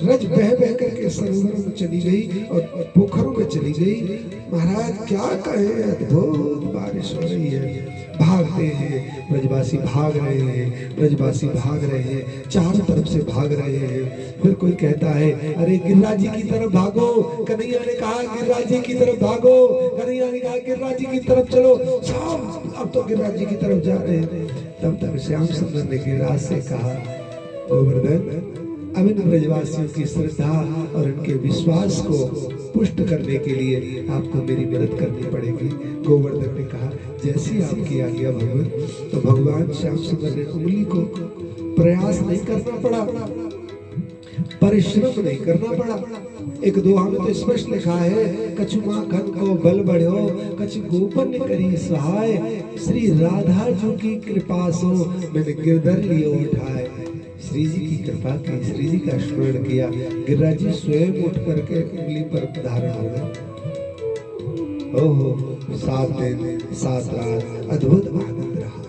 रज बह बह करके सरोवरों में चली गई और पोखरों में चली गई। महाराज क्या कहे, अद्भुत बारिश हो रही है। भागते हैं ब्रजवासी, भाग रहे हैं ब्रजवासी, भाग रहे हैं, चारों तरफ से भाग रहे हैं। फिर कोई कहता है, अरे गिरिराज जी की तरफ भागो। कन्हैया ने कहा गिरिराज जी की तरफ भागो, कन्हैया ने कहा गिरिराज जी की तरफ चलो। सब अब तो गिरिराज जी की तरफ जा रहे हैं। तब तक श्याम सुंदर ने गिरिराज से कहा, गोवर्धन, अब इन ब्रजवासियों की श्रद्धा और उनके विश्वास को पुष्ट करने के लिए आपको मेरी मदद करनी पड़ेगी। गोवर्धन ने कहा, जैसी आपकी आज्ञा भगवान। तो भगवान श्याम सुंदर ने उंगली को प्रयास नहीं करना पड़ा, परिश्रम नहीं करना पड़ा। एक दोहा में तो स्पष्ट लिखा है, कछु माखन को बल बढ़ो, कछु गोपन करी सहाय, श्री राधा जी की कृपा सो मैंने गिरधर लियो उठाए। श्री जी की कृपा की, श्री जी का स्मरण किया, गिरिराज जी स्वयं उठ करके उंगली पर धारण हो गए। ओहो, 7 दिन 7 रात अद्भुत आनंद रहा।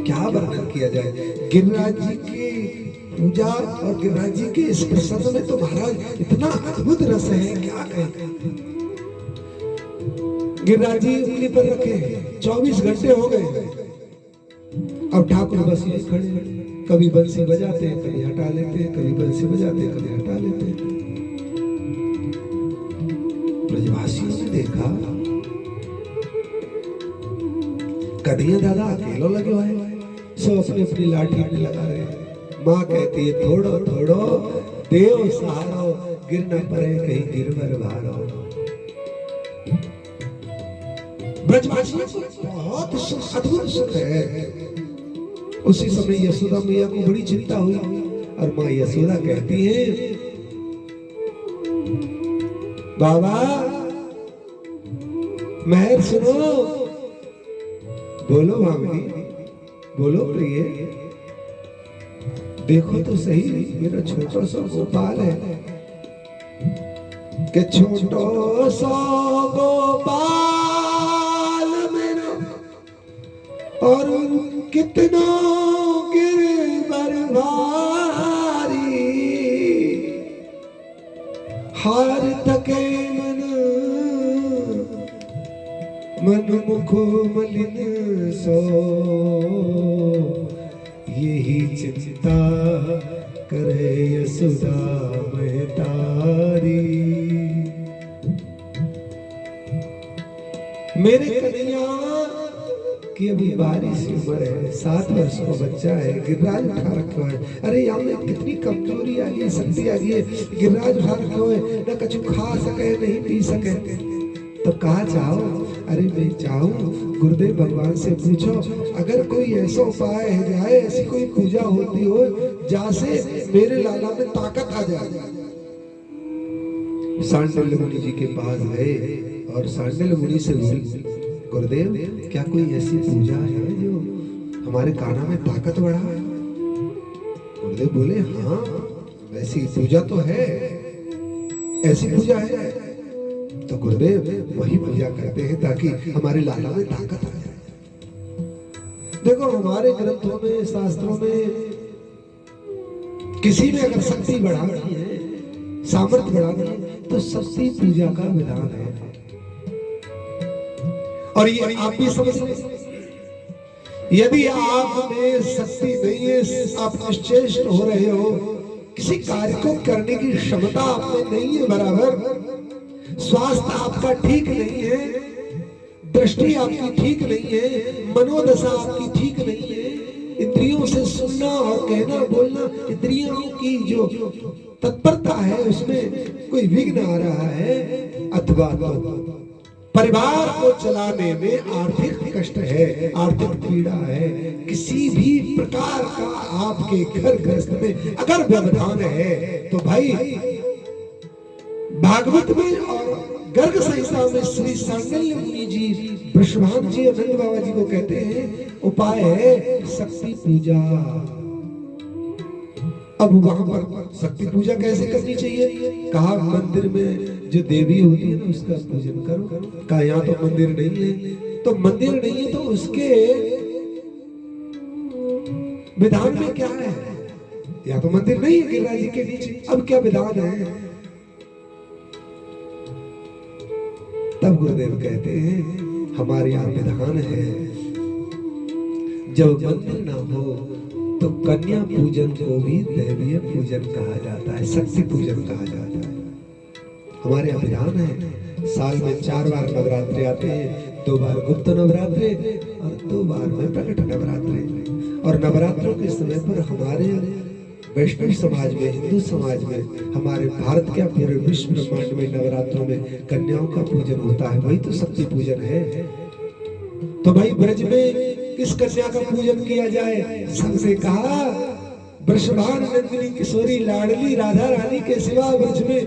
क्या वर्णन किया जाए। गिरिराज जी की पूजा और गिरिराज जी के इस प्रसंग में तो महाराज इतना अद्भुत रस है, क्या कहें। गिरिराज जी उंगली पर रखे, 24 घंटे हो गए। अब ठाकुर बस यही खड़े, कभी बंसी बजाते हैं, कभी हटा लेते हैं, कभी बंसी बजाते हैं, कभी हटा लेते हैं। ब्रजवासियों ने देखा कन्हैया दादा अकेलो लगे हुए हैं, सब अपनी अपनी लाठी में लगा रहे हैं। माँ कहती है, थोड़ो थोड़ो देव सहारो, गिर न पड़े कहीं गिरवर भारो। ब्रजवासियों को बहुत अद्भुत सुख है। उसी समय यशोदा मैया को बड़ी चिंता हुई और माँ यशोदा कहती है, बाबा महर सुनो। बोलो भाभी, बोलो प्रिय, देखो तो सही मेरा छोटा सा गोपाल है, कि छोटो सा गोपाल मेरा और कितना गिरवर भारी, हार तके मन मुखो मलिन सो, यही चिंता करे यशोदा महतारी। मेरे कन्हैया कि अभी बारिश की उम्र है, 7 वर्ष का बच्चा है, गिरिराज उठा रखा है। अरे यहाँ में कितनी कमजोरी आ गई, शक्ति आ गई है, गिरिराज उठा रखा है, न कछु खा सके नहीं पी सके। तो कहा चाहो, अरे मैं चाहूँ गुरुदेव भगवान से पूछो, अगर कोई ऐसा उपाय है जाए, ऐसी कोई पूजा होती हो जहाँ से मेरे लाला में ताकत आ जाए। सांडिल्य मुनि जी के पास गए और सांडिल्य मुनि से बोले, गुरुदेव क्या कोई ऐसी पूजा है जो हमारे काना में ताकत बढ़ाए। गुरुदेव बोले, हाँ ऐसी पूजा तो है, ऐसी पूजा है। तो गुरुदेव वही पूजा करते हैं ताकि हमारे लाला में ताकत आ जाए। देखो हमारे ग्रंथों में, शास्त्रों में किसी में अगर शक्ति बढ़ानी है, सामर्थ्य बढ़ानी है, तो शक्ति पूजा का विधान है। और ये आप भी समझ लें, यदि आप में शक्ति नहीं है, आप निश्चेष्ट हो रहे हो, किसी कार्य को करने की क्षमता आप में नहीं है बराबर, स्वास्थ्य आपका ठीक नहीं है, दृष्टि आपकी ठीक नहीं है, मनोदशा आपकी ठीक नहीं है, इंद्रियों से सुनना और कहना बोलना, इंद्रियों की जो तत्परता है उसमें कोई विघ्न आ रहा है, अथवा तो परिवार को चलाने में आर्थिक कष्ट है, आर्थिक पीड़ा है, किसी भी प्रकार का आपके घर गृहस्थ में अगर व्यवधान है, तो भाई भागवत में और गर्ग संहिता में श्री सांडिल्य मुनि जी, वृषभान जी और नंद बाबा जी को कहते हैं उपाय है शक्ति पूजा। अब वहां पर शक्ति पूजा कैसे करनी चाहिए? कहा मंदिर में जो देवी होती है ना उसका पूजन करो। कहा यहाँ तो मंदिर नहीं है, तो मंदिर नहीं है तो उसके विधान में क्या है? यहाँ तो मंदिर नहीं है गिरिराज जी के नीचे, अब क्या विधान है? तब गुरुदेव कहते हैं हमारे यहाँ विधान है, जब मंदिर ना हो तो कन्या पूजन को भी दैवीय पूजन कहा जाता है, शक्ति पूजन कहा जाता है। हमारे यहाँ विधान है, साल में 4 बार नवरात्रि आते हैं, 2 बार गुप्त नवरात्रि और 2 बार में प्रकट नवरात्रि। और नवरात्रों के समय पर हमारे वैष्णव समाज में, हिंदू समाज में, हमारे भारत के पूरे विश्व ब्रह्मांड में नवरात्रों में कन्याओं का पूजन होता है, वही तो शक्ति पूजन है। तो भाई ब्रज में किस कन्या का पूजन किया जाए? सबसे कहा वृषभान नंदिनी किशोरी लाडली राधा रानी के सिवा ब्रज में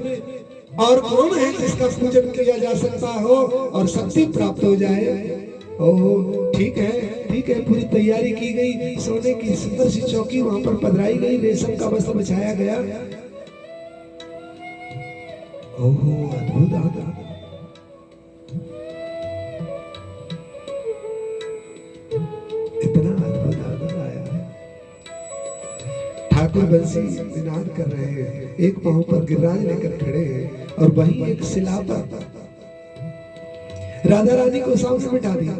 और कौन है जिसका पूजन किया जा सकता हो और शक्ति प्राप्त हो जाए? ओह ठीक है, पूरी तैयारी की गई, सोने की सुंदर सी चौकी वहां पर पधराई गई, रेशम का वस्त्र बिछाया गया। ओहो अद्भुत आनंद, इतना अद्भुत आनंद आया। ठाकुर बंसी निनाद कर रहे हैं, एक पांव पर गिरिराज लेकर खड़े हैं और वहीं एक शिला पर राधा रानी को सामने बिठा दिया,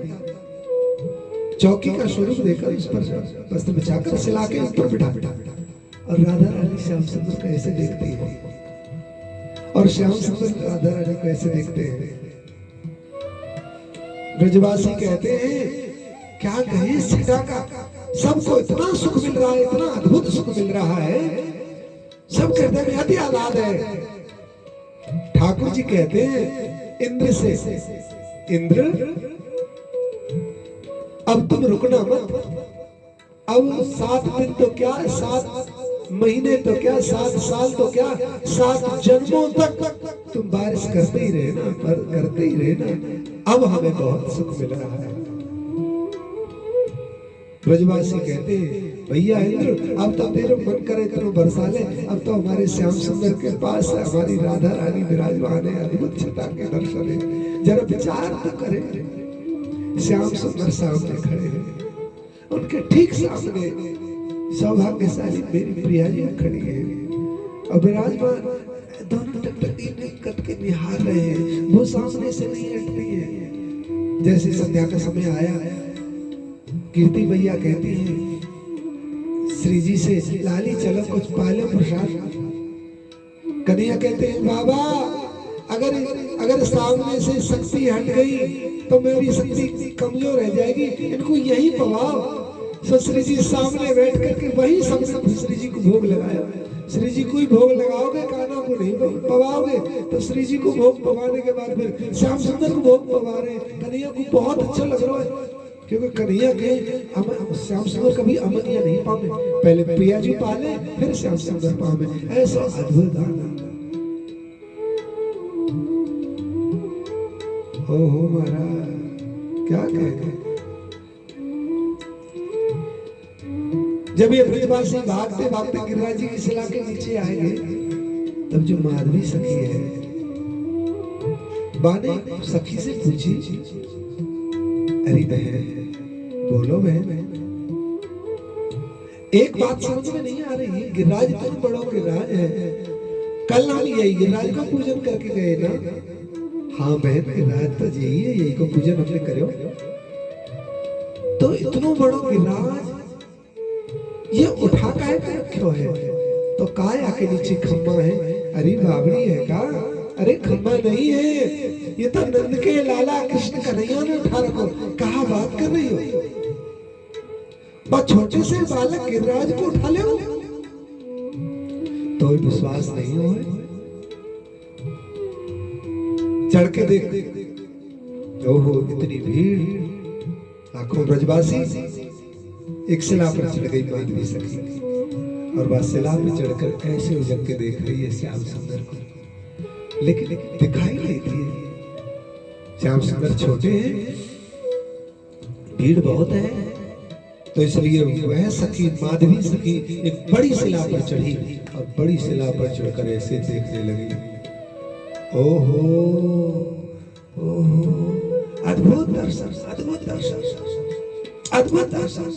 चौकी का स्वरूप देकर उस पर वस्त्र बिछाकर शिला के ऊपर बिठा और राधा रानी श्याम सुंदर को ऐसे देखती है और श्याम सुंदर राधा रानी को ऐसे देखते हैं। ब्रजवासी कहते हैं क्या कहे सीता का, सबको इतना सुख मिल रहा है, इतना अद्भुत सुख मिल रहा है, सब कहते हैं अति आह्लाद है। ठाकुर जी कहते हैं इंद्र से, इंद्र अब तुम रुकना मत, अब 7 दिन तो क्या, 7 महीने तो क्या, 7 साल तो क्या, 7 जन्मों तक तुम बारिश करते ही रहना, पर करते ही रहना, अब हमें बहुत सुख मिल रहा है। ब्रजवासी कहते हैं भैया इंद्र अब तो तेरे मन करे करो बरसा ले, अब तो हमारे श्याम सुंदर के पास हमारी राधा रानी विराजमान है, अद्भुत छटा के दर्शन है, जरा विचार तो करे। श्याम सुंदर सामने खड़े हैं, उनके ठीक सामने सौभाग्यशाली मेरी प्रिया जी खड़ी है और विराजमान, दोनों टकटकी नहीं कट के निहार रहे हैं, वो सामने से नहीं हटती है। जैसे संध्या का समय आया, कीर्ति भैया कहती हैं श्री जी से लाली चलो कुछ पालो प्रसाद। कन्हैया कहते हैं बाबा अगर सामने से शक्ति हट गई तो मेरी शक्ति कमजोर रह जाएगी, इनको यही पवाओ। तो श्री जी सामने बैठ करके वही सामने श्री जी को भोग लगाया। श्री जी को ही भोग लगाओगे, कान्हा को नहीं पवाओगे। तो श्री जी को भोग पवाने के बाद फिर श्याम सुंदर को भोग पवा रहे। कन्हैया को बहुत अच्छा लग रहा है, क्योंकि कन्हैया के श्याम सुंदर कभी अमनिया नहीं पावे, पहले प्रिया जी पाले फिर श्याम सुंदर पावे। ऐसा अद्भुत आनंद। हो महाराज क्या कहेंगे। जब ये ब्रजवासी भागते भागते गिरिराज जी की शिला के नीचे आएंगे, तब जो माधवी सखी है, बाने सखी से पूछी अरे बहन बोलो बहन एक बात समझ में नहीं आ रही, गिरिराज इतना बड़ा गिरिराज है, कल हम यही गिरिराज का पूजन करके गए ना। हाँ बहन, गिरिराज तो यही है, यही को पूजन हमने करो। तो इतना बड़ा गिरिराज ये उठा काहे के रखो है? तो काय आके नीचे खम्मा है। अरे बावड़ी है का? अरे खम्मा नहीं है, ये तो नंद के लाला कृष्ण कन्हैया ने उठा रखो। कहा बात कर रही हो? बस छोटे से बालक गिरिराज को उठा ले, तो विश्वास नहीं हो। चढ़ के देख, ओहो इतनी भीड़, लाखों ब्रजवासी एक शिला पर चढ़ गई माधवी सखी, और वह शिला पे चढ़कर ऐसे उजक के देख रही है श्याम सुंदर को, लेकिन दिखाई नहीं थी। श्याम सुंदर छोटे हैं, भीड़ बहुत है, तो इसलिए वह सखी माधवी सखी एक बड़ी शिला पर चढ़ी, और बड़ी शिला पर चढ़कर ऐसे देखने लगी। ओहो ओहो, अद्भुत दर्शन, अद्भुत दर्शन, अद्भुत दर्शन।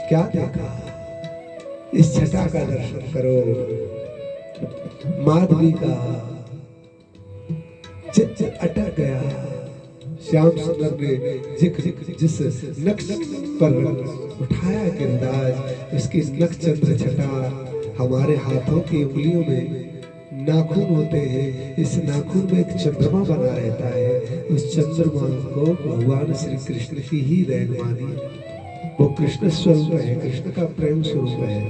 क्या देखा? इस छटा का दर्शन करो, माधवी का चित्त अटक गया। श्याम सुंदर ने जिस नक्श पर उठाया गिरिराज, उसकी नख चंद्र छटा हमारे हाथों की उंगलियों में नाखून होते हैं, इस नाखून में एक चंद्रमा बना रहता है। उस चंद्रमा को भगवान श्री कृष्ण की ही देन मानी, वो कृष्ण स्वरूप है, कृष्ण का प्रेम स्वरूप है।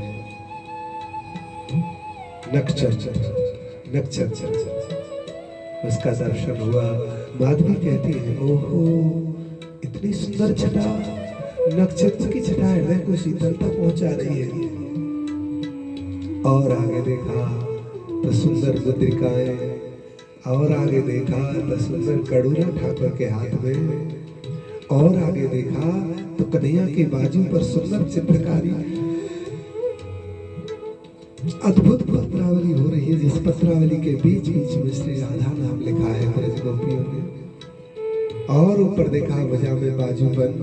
नक्षत्र उसका दर्शन हुआ। माधवी कहती है, ओहो इतनी सुंदर छटा, नक्षत्र की छटा हृदय को शीतलता पहुंचा रही है। और आगे देखा तो सुंदर मुद्रिकाएं, और आगे देखा तो सुंदर कड़ूरा ठाकुर के हाथ में, और आगे देखा तो कन्हैया के बाजू पर सुंदर चित्रकारी। अद्भुत पत्रावली हो रही है, जिस पत्रावली के बीच बीच में श्री राधा नाम लिखा है ब्रज गोपियों ने। और ऊपर देखा भुजा में बाजू बंद,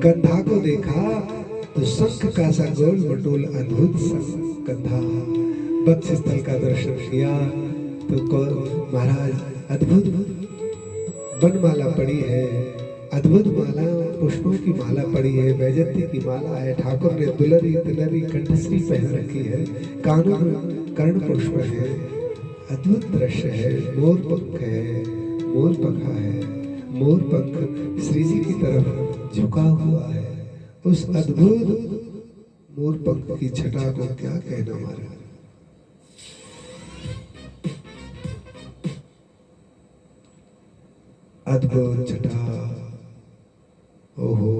कंधा को देखा तो शंख का सा गोल मटोल अद्भुत कंधा। बक्ष स्थल का दर्शन किया तो महाराज अद्भुत बनमाला पड़ी है, अद्भुत माला, पुष्पों की माला पड़ी है, वैजयंती की माला है। ठाकुर ने दुलरी तिलरी कंठश्री पहन रखी है, कानों में कर्ण पुष्प है, अद्भुत दृश्य है। मोर पंख है, मोर पंखा है, मोर पंख श्री जी की तरफ झुका हुआ है। उस अद्भुत मोर पंख की छटा को क्या कहना हमारा। अद्भुत छटा, ओहो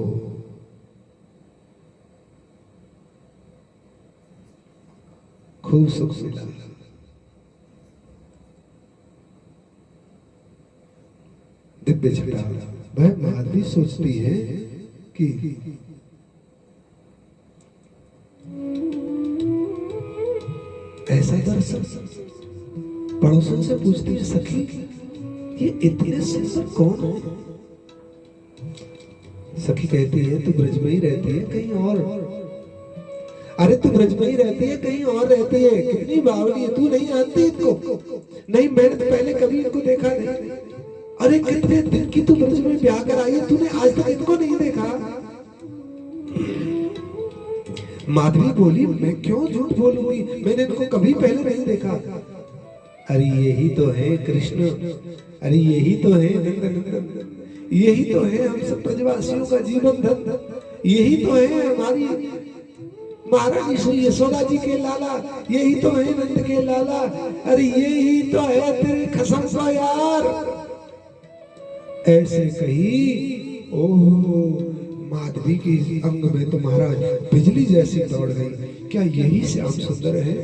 खूब सुख मिला। दिव्य छटा। वह माधवी सोचती है कि ऐसा दर्शन, पड़ोसन से पूछती है, सखी ये इतने सुंदर कौन है? सखी कहती है, तू ब्रज में ही रहती है कहीं और? अरे तू ब्रज में ही रहती है कहीं और रहती है? कितनी बावली है, तू नहीं जानती इनको? नहीं, मैंने तो पहले कभी इनको देखा नहीं। अरे कितने दिन की तू ब्रज में ब्याह कर आई है, तूने आज तक इनको नहीं देखा? माधवी बोली, मैं क्यों झूठ बोलूंगी, मैंने इनको कभी पहले नहीं देखा। अरे यही तो है कृष्ण, अरे यही तो है नंदन, यही तो है हम सब ब्रजवासियों का जीवन धन, यही तो है हमारी महारानी श्री यशोदा जी के लाला, यही तो है नंद के लाला, अरे यही तो है तेरे कसम सा यार। ऐसे कही, ओहो माधवी की अंग में तो महाराज बिजली जैसी दौड़ गई। क्या यही श्याम सुंदर है?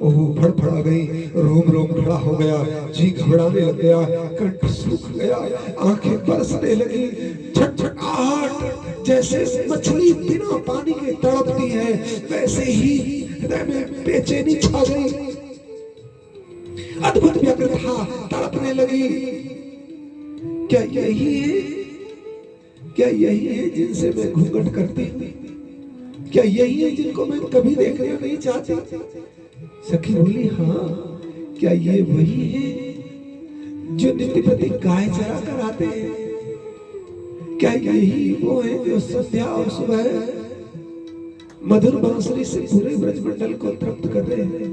ओहो फड़फड़ा गई, रोम रोम खड़ा हो गया, जी घबराने लग गया, कंठ सूख गया, आंखें बरसने लगी, छटछटाहट जैसे मछली बिना पानी के तड़पती है, वैसे ही हृदय में बेचैनी छा गई। अद्भुत व्यग्रता तड़पने लगी। क्या यही है? क्या यही है जिनसे मैं घूंघट करती हूँ? क्या यही है जिनको मैं कभी देखना नहीं चाहती? सखी बोली हाँ। क्या ये वही है जो नित्य प्रति गाय चरा कर आते हैं? क्या यही वो है जो संध्या और सुबह मधुर बांसुरी से पूरे ब्रजमंडल को तृप्त कर रहे हैं?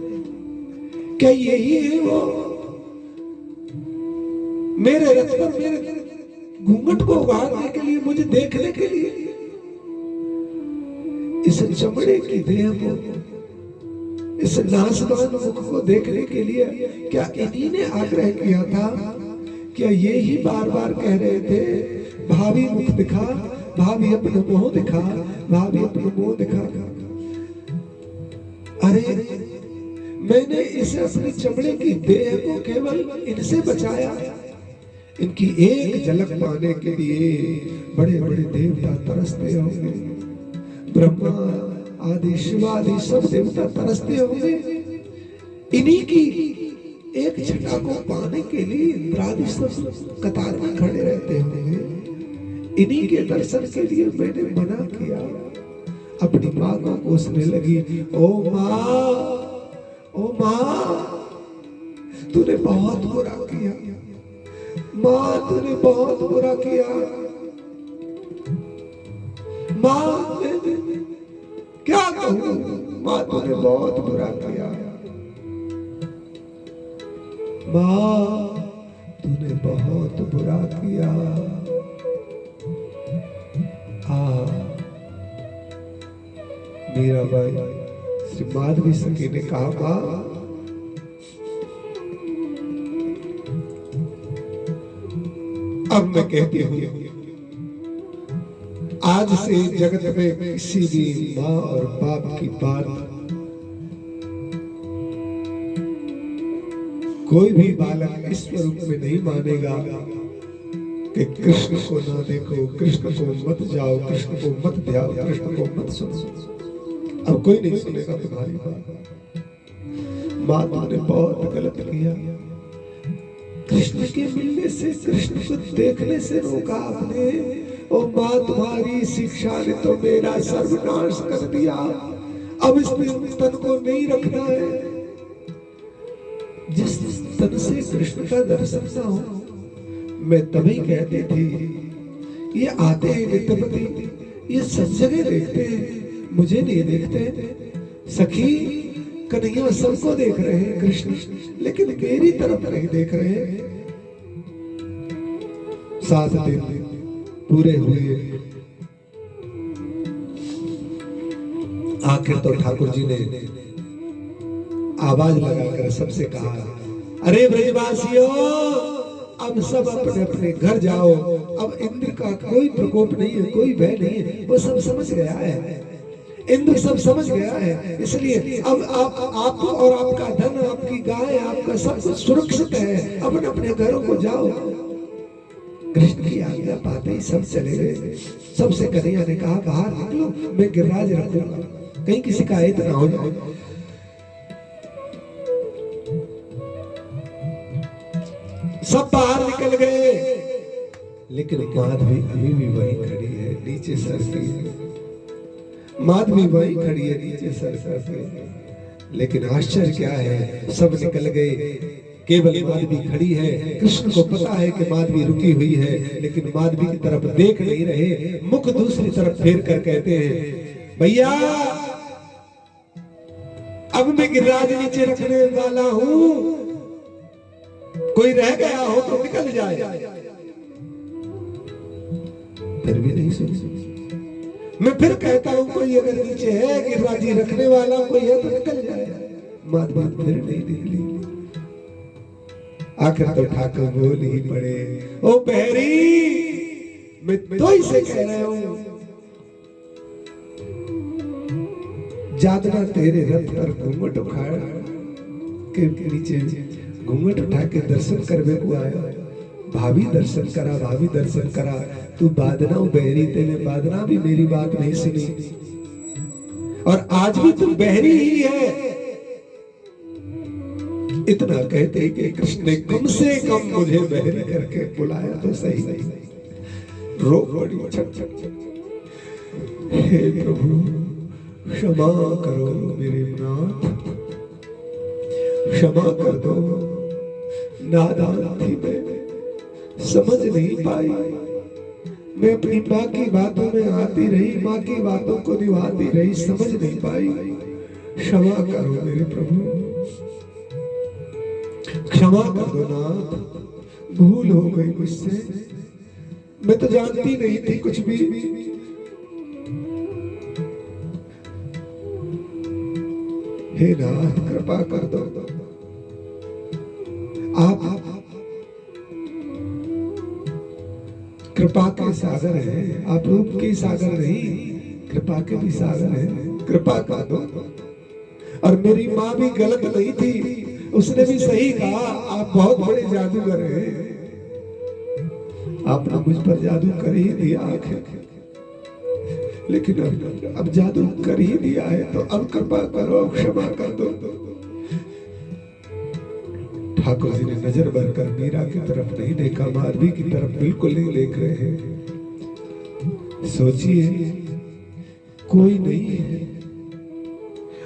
क्या यही है वो मेरे रथ पर मेरे घूंघट को उगाड़ने के लिए, मुझे देखने के लिए इस चमड़े की देह को, इस नासवान मुख को देखने के लिए क्या इन्हीं ने आग्रह किया था? क्या ये ही बार बार कह रहे थे भाभी मुख दिखा, भाभी अपना मुंह दिखा, भाभी अपना मुंह दिखा? अरे मैंने इसे अपनी चमड़े की देह को केवल इनसे बचाया। इनकी एक झलक पाने के लिए बड़े बड़े देवता तरसते होंगे, ब्रह्मा आदि शिव आदि सब देवता तरसते होंगे। इन्हीं की एक छटा को पाने के लिए इंद्रादि सब कतार में खड़े रहते होंगे। इन्हीं के दर्शन के लिए मैंने मना किया। अपनी माँ को कोसने लगी, ओ माँ, ओ माँ, तूने बहुत बुरा किया, माँ तूने बहुत बुरा किया, माँ क्या कहूँ, माँ तूने बहुत बुरा किया, माँ तूने बहुत बुरा किया। मीराबाई श्री माधवी सखी ने कहा, माँ अब मैं कहती हूँ आज से जगत में किसी भी माँ और बाप की बात कोई भी बालक इस स्वरूप में नहीं मानेगा कि कृष्ण को ना देखो, कृष्ण को मत जाओ, कृष्ण को मत ध्याओ, कृष्ण को मत सुनो। अब कोई नहीं सुनेगा तुम्हारी बात। माँ तुमने बहुत गलत किया। कृष्ण के मिलने से, कृष्ण को देखने से रोका आपने। ओ माँ तुम्हारी शिक्षा ने तो मेरा सर्वनाश कर दिया। अब इस तन को नहीं रखना है। जिस तन से कृष्ण का दर्शन ना हो, मैं तभी कहती थी ये आते हैं नित्यपति, ये सब जगह देखते हैं, मुझे नहीं देखते। सखी कन्हैया सबको देख रहे हैं कृष्ण, लेकिन मेरी तरफ नहीं देख रहे हैं। 7 दिन पूरे हुए। आखिर तो ठाकुर जी ने आवाज लगाकर सबसे कहा, अरे ब्रजवासियों, अब सब अपने अपने घर जाओ। अब इंद्र का कोई प्रकोप नहीं है, कोई भय नहीं है, वो सब समझ गया है। इंद्र सब समझ गया है, इसलिए अब आपको और आपका धन, आपकी गाय, आपका सब कुछ सुरक्षित है। अपने अपने घरों को जाओ। कृष्ण की आज्ञा पाते ही सब चले गए। सबसे कन्हैया ने कहा, बाहर निकलो, मैं गिरिराज रखूंगा, कहीं किसी का हित ना हो जाए। सब बाहर निकल गए, लेकिन माधवी अभी भी वहीं खड़ी है, नीचे सरती है। माधवी वहीं खड़ी है, नीचे सरती है। लेकिन आश्चर्य क्या है, सब निकल गए, केवल माधवी खड़ी है। कृष्ण को पता है कि माधवी रुकी हुई है, लेकिन माधवी की तरफ देख नहीं रहे। मुख दूसरी तरफ फेर कर कहते हैं, भैया अब मैं गिरिराज नीचे रखने वाला हूं, कोई रह गया हो तो निकल जाए। फिर भी नहीं सुनी। मैं फिर कहता हूं, कोई अगर नीचे है, गिरिराज रखने वाला कोई है तो निकल जाए। माधवी फिर नहीं निकली। आखिर तो ठाकुर बोल ही पड़े, ओ बहरी, मैं तो इसे कह रहा हूं, जादना तेरे रथ पर घूंघट उखाड़ के नीचे घूंघट उठा के दर्शन करवे को आया। भाभी दर्शन करा, भाभी दर्शन करा। तू बादना बहरी, तेने बादना भी मेरी बात नहीं सुनी, और आज भी तू बहरी ही है। इतना कहते कि कृष्ण ने कम से कम मुझे बहरी करके बुलाया तो सही। रो पड़ी छट छट छट। हे प्रभु क्षमा करो मेरे नाथ, क्षमा कर दो, नादान थी मैं, समझ नहीं पाई, मैं अपनी माँ की बातों में आती रही, माँ की बातों को निभाती रही, समझ नहीं पाई, क्षमा करो मेरे प्रभु, क्षमा कर दो नाथ, भूल हो गई मुझसे, मैं तो जानती नहीं थी कुछ भी। हे नाथ कृपा कर दो, आप कृपा के सागर हैं, आप रूप के सागर नहीं, कृपा के भी सागर हैं, कृपा कर दो। और मेरी माँ भी गलत नहीं थी, उसने भी सही कहा, आप बहुत बड़े जादूगर हैं, आपने मुझ पर जादू कर ही दिया आखिर, लेकिन अब जादू कर ही दिया है तो अब कृपा करो, अब क्षमा कर दो। ठाकुर जी ने नजर भरकर मीरा की तरफ नहीं देखा, माधवी की तरफ बिल्कुल नहीं देख रहे हैं। सोचिए कोई नहीं है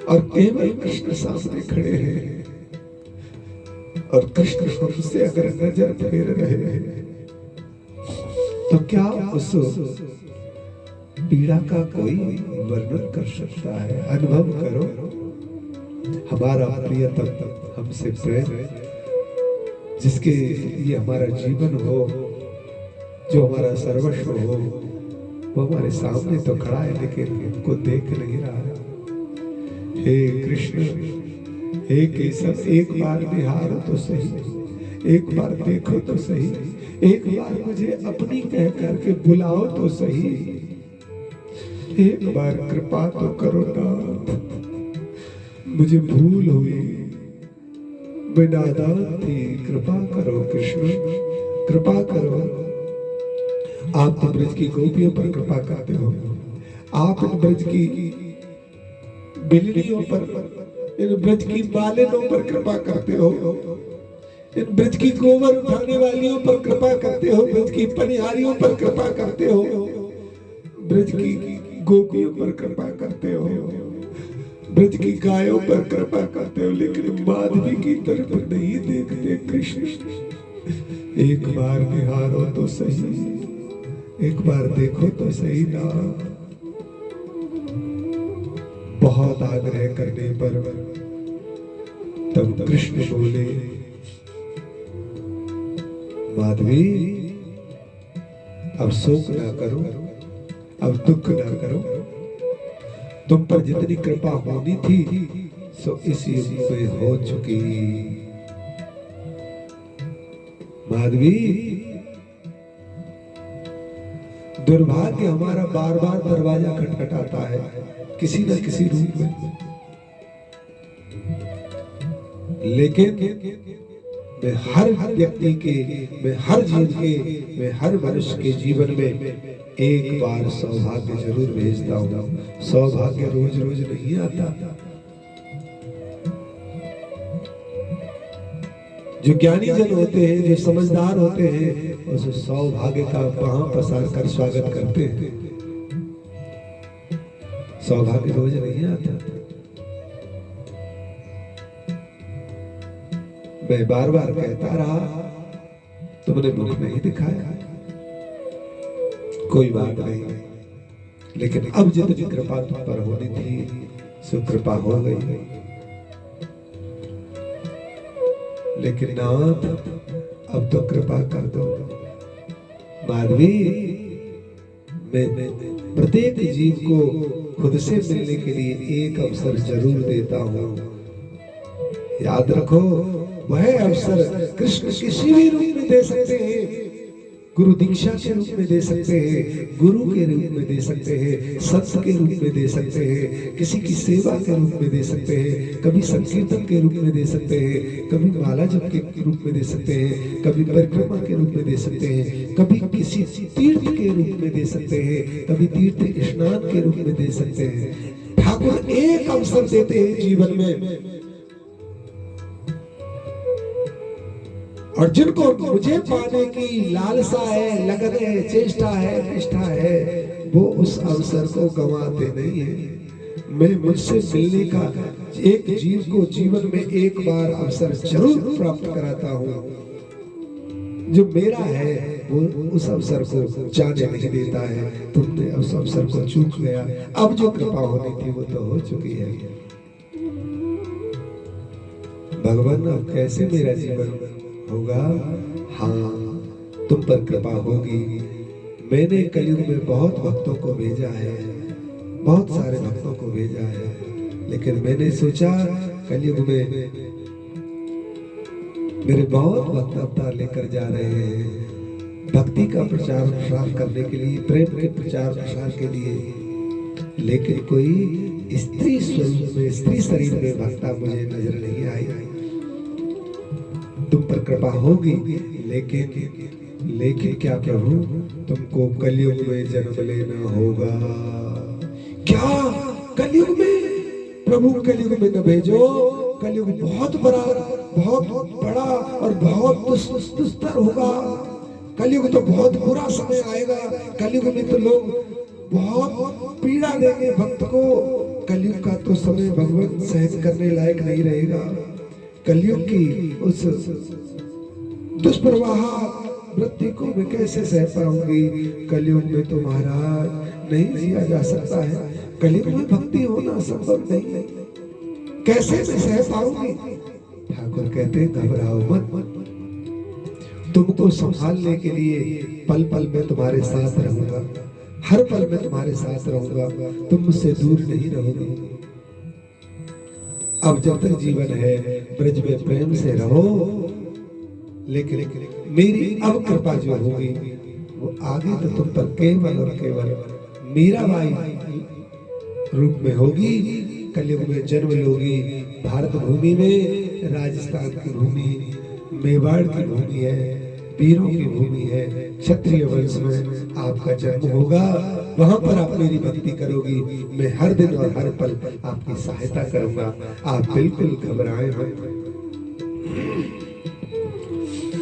और केवल कृष्ण सामने खड़े हैं, और कृष्ण हमसे अगर नजर फेर रहे हैं तो क्या उस पीड़ा का कोई वर्णन कर सकता है? अनुभव करो, हमारा प्रियतम हमसे प्रेम, जिसके लिए हमारा जीवन हो, जो हमारा सर्वस्व हो, वो हमारे सामने तो खड़ा है लेकिन उनको देख नहीं रहा। हे कृष्ण, हे केशव, एक बार निहारो तो सही, एक बार देखो तो सही, एक बार मुझे अपनी कह करके बुलाओ तो सही, एक बार कृपा तो करो नाथ, मुझे भूल हुई, मैं नादान थी, कृपा करो कृष्ण, कृपा करो। आप तो ब्रज की गोपियों पर कृपा करते हो, आप इन ब्रज की बिल्लियों पर, इन ब्रज की मालिनों पर कृपा करते हो, इन ब्रज की गोबर उठाने वालियों पर कृपा करते हो, ब्रज की पनिहारियों पर कृपा करते हो, ब्रज की गोपियों पर कृपा करते हो, ब्रज की गायों पर कृपा करते हो, लेकिन माधवी की तरफ नहीं देखते कृष्ण। एक बार निहारो तो सही, एक बार देखो तो सही ना। बहुत आग्रह करने पर तब कृष्ण बोले, माधवी अब शोक ना करो, अब दुख ना करो, तुम पर जितनी कृपा होनी थी सो इस युग में हो चुकी। माधवी, दुर्भाग्य हमारा बार बार दरवाजा खटखटाता है किसी न किसी रूप में, लेकिन मैं हर व्यक्ति के, मैं हर जीव के, मैं हर मनुष्य के जीवन में एक बार सौभाग्य जरूर भेजता हूँ। सौभाग्य रोज रोज नहीं आता। जो ज्ञानी जन होते हैं, जो समझदार होते हैं, उस सौभाग्य का बाह पसार कर स्वागत करते हैं। सौभाग्य रोज नहीं आता। मैं बार बार कहता रहा, तुमने मुख नहीं दिखाया, कोई बात नहीं, लेकिन अब जितनी कृपा तुम पर होनी थी सो कृपा हो गई। लेकिन नाथ अब तो कृपा कर दो। माधवी, मैं प्रत्येक जीव को खुद से मिलने के लिए एक अवसर जरूर देता हूँ। याद रखो, वह अवसर कृष्ण किसी भी रूप में दे सकते हैं। गुरु दीक्षा के रूप में दे सकते हैं, गुरु के रूप में दे सकते हैं, संत के रूप में दे सकते हैं, किसी की सेवा के रूप में दे सकते हैं, कभी संकीर्तन के रूप में दे सकते हैं, कभी माला जप के रूप में दे सकते हैं, कभी परिक्रमा के रूप में दे सकते हैं, कभी किसी तीर्थ के रूप में दे सकते हैं, कभी तीर्थ स्नान के रूप में दे सकते हैं। ठाकुर एक अवसर देते हैं जीवन में, और जिनको मुझे पाने की लालसा है, लगन है, चेष्टा है, निष्ठा है, वो उस अवसर को गंवाते नहीं है। मैं मुझसे मिलने का एक जीव को जीवन में एक बार अवसर जरूर प्राप्त कराता हूँ। जो मेरा है वो उस अवसर को जाने नहीं देता है। तुमने उस अवसर को चूक गया। अब जो कृपा होनी थी वो तो हो चुकी है। भगवान अब कैसे मेरा जीवन होगा? हाँ, तुम पर कृपा होगी। मैंने कलयुग में बहुत भक्तों को भेजा है, बहुत सारे भक्तों को भेजा है, लेकिन मैंने सोचा कलयुग में मेरे बहुत भक्त अवतार लेकर जा रहे हैं भक्ति का प्रचार प्रसार करने के लिए, प्रेम के प्रचार प्रसार के लिए, लेकिन कोई स्त्री स्वरूप में, स्त्री शरीर में भक्ता मुझे नजर नहीं आई। तुम पर कृपा होगी, लेकिन क्या प्रभु, तुमको कलयुग में जन्म लेना होगा। क्या कलयुग में? प्रभु कलयुग में न भेजो। कलयुग बहुत बड़ा, बहुत बड़ा और बहुत दुस्तर होगा। कलयुग तो बहुत बुरा समय आएगा। कलयुग में तो लोग बहुत पीड़ा देंगे भक्त को। कलयुग का तो समय भगवान सहन करने लायक नहीं रहेगा। कलयुग की उस दुष्प्रवाह वृत्ति को मैं कैसे सह पाऊंगी? कलयुग में तो महाराज नहीं जिया जा सकता है। कलयुग में भक्ति होना संभव नहीं है। कैसे मैं सह पाऊंगी? ठाकुर कहते घबराओ मत, तुमको संभालने के लिए पल पल में तुम्हारे साथ रहूंगा, हर पल में तुम्हारे साथ रहूंगा, तुम मुझसे दूर नहीं रहोगे। अब जब तक जीवन है ब्रज में प्रेम से रहो, लेकिन मेरी अब कृपा जो होगी वो आगे तो तुम पर केवल और केवल मीराबाई रूप में होगी। कलयुग में जन्म लोगी। भारत भूमि में, राजस्थान की भूमि, मेवाड़ की भूमि है, वीरों की भूमि है, क्षत्रिय वंश में आपका जन्म होगा। वहां पर आप मेरी भक्ति करोगी। मैं हर दिन और हर पल आपकी सहायता करूंगा। आप बिल्कुल घबराएं मत।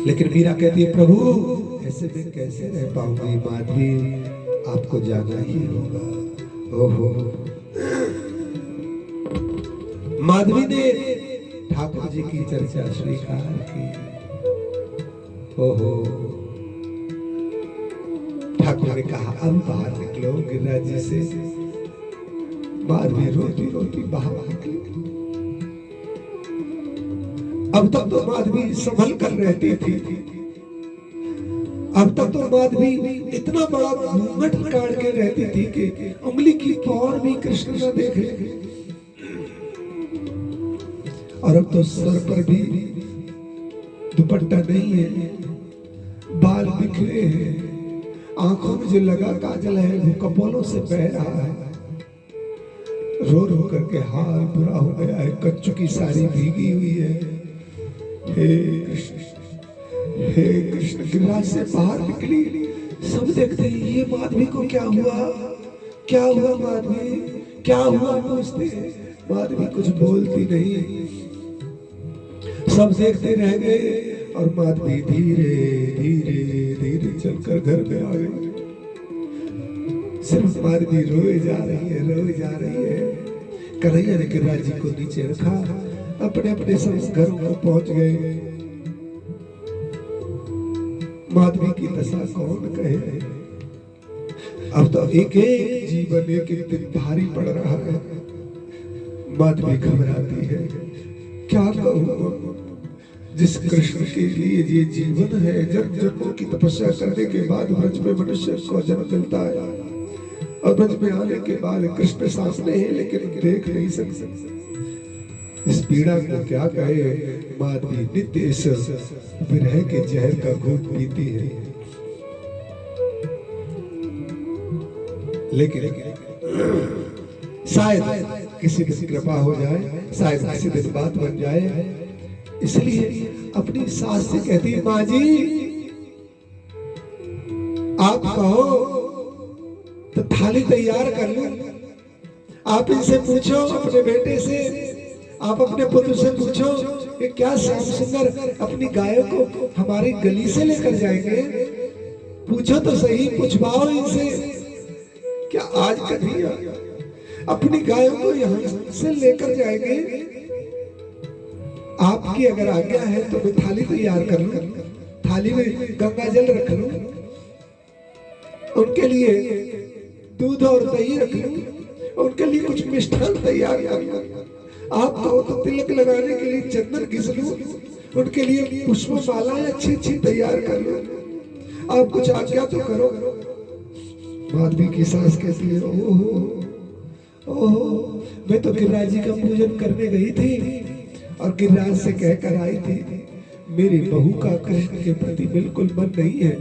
लेकिन मीरा कहती है प्रभु ऐसे में कैसे रह पाऊंगी? माधवी आपको जाना ही होगा। ओहो, माधवी ने ठाकुर जी की चर्चा स्वीकार की। ओहो, ठाकुर ने कहा अब बाहर निकलो गिरिराज जी से। माधवी रोती रोती बाहर निकली। अब तक तो माधवी संभल कर रहती थी। अब तक तो माधवी इतना बड़ा घूंघट काट के रहती थी कि उंगली की पौर भी कृष्ण न देखे। और अब तो सर पर भी दुपट्टा नहीं है, बाल बिखरे हैं, आंखों में जो लगा काजल है वो कपोलों से बह रहा है। रो रो करके हाल बुरा हो गया है। कच्चू की साड़ी भीगी हुई है। हे कृष्ण, हे कृष्ण। गिरिराज से बाहर निकली। सब देखते हैं ये माधवी को क्या हुआ? क्या हुआ माधवी? क्या हुआ पूछते। माधवी कुछ बोलती नहीं। सब देखते रह गए और माधवी धीरे धीरे धीरे चलकर घर में आ गई। सिर्फ माधवी रोए जा रही है, रोए जा रही है। कन्हैया ने गिरिराज जी को नीचे रखा, अपने अपने सब घरों को पहुंच गए। माधवी की दशा कौन कहे। अब तो एक एक जीवन एक एक दिन भारी पड़ रहा है। माधवी घबराती है। क्या कहूं, जिस कृष्ण के लिए ये जीवन है, जन्म जन्मों की तपस्या करने के बाद ब्रज में मनुष्य को जन्म मिलता है और ब्रज में आने के बाद कृष्ण सामने है लेकिन देख नहीं सकते। इस पीड़ा को क्या कहे। माधवी नित्य इस विरह के जहर का घूंट पीती है। लेकिन शायद किसी की कृपा हो जाए, शायद किसी दिन बात बन जाए। इसलिए अपनी सास से कहती है माँ जी आप कहो तो थाली तैयार कर लूं। आप इनसे पूछो, अपने बेटे से, आप अपने पुत्र से पूछो ये क्या श्याम सुंदर अपनी गायों को हमारी गली से लेकर जाएंगे? पूछो तो सही, पूछवाओ इनसे, क्या आज कन्हैया अपनी गायों को यहाँ से लेकर जाएंगे? आपकी अगर आज्ञा है तो मैं थाली तैयार कर लूं, थाली में गंगा जल रख लूं, उनके लिए दूध और दही रख लूं, उनके लिए कुछ मिष्ठान तैयार कर लूं, आप कहो तो तिलक लगाने के लिए चंदन घिस लूं, उनके लिए पुष्पमाला अच्छी अच्छी तैयार कर लूं। आप कुछ आज्ञा तो करो। माधवी की सास कहती है, ओहो, मैं तो गिरिराज जी का पूजन करने गई थी और गिरिराज से कहकर आई थी, मेरी बहू का कृष्ण के प्रति बिल्कुल मन नहीं है।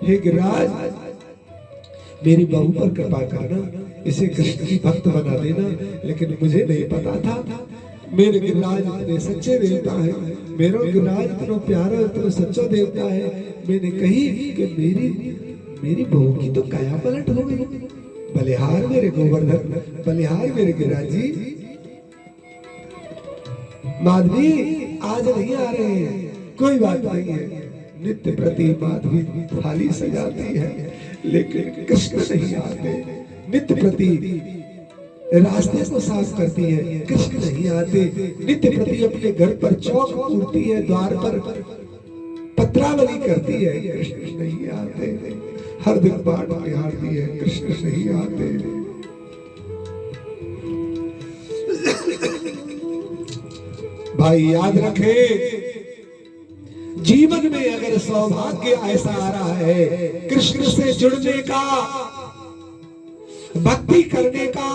हे गिरिराज, मेरी बहू पर कृपा करना, इसे कृष्ण की भक्त बना देना। लेकिन मुझे नहीं पता था मेरे गिरिराज इतने सच्चे देवता है, मेरा गिरिराज इतना प्यारा इतना सच्चा देवता है। मैंने कही कि मेरी बहू की तो काया पलट हो गई। बलिहार मेरे गोवर्धन, बलिहार मेरे गिरिराज जी। माधवी आज नहीं आ रहे हैं, कोई बात नहीं है। नित्य प्रति माधवी थाली सजाती है, लेकिन कृष्ण नहीं आते। नित्य प्रति रास्ते को साफ करती है, कृष्ण नहीं आते। नित्य प्रति अपने घर पर चौक पूरती है, द्वार पर पत्रावली करती है, कृष्ण नहीं आते। हर दिन बाट निहारती है, कृष्ण नहीं आते। भाई याद रखे, जीवन में अगर सौभाग्य ऐसा आ रहा है कृष्ण से जुड़ने का, भक्ति करने का,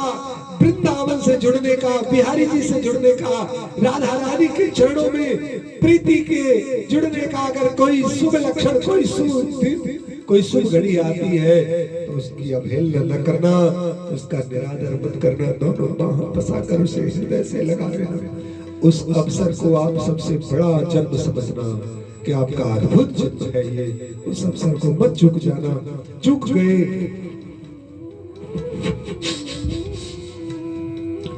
वृंदावन से जुड़ने का, बिहारी जी से जुड़ने का, राधा रानी के चरणों में प्रीति के जुड़ने का, अगर कोई शुभ लक्षण, कोई शुभ घड़ी आती है तो उसकी अवहेलना न करना, उसका निरादर मत करना, दोनों बाहों पसाकर उसे हृदय से लगा लेना। उस अवसर को आप सबसे बड़ा जन्म समझना कि आपका अद्भुत जन्म है ये। उस अवसर को मत चूक जाना। चूक गए,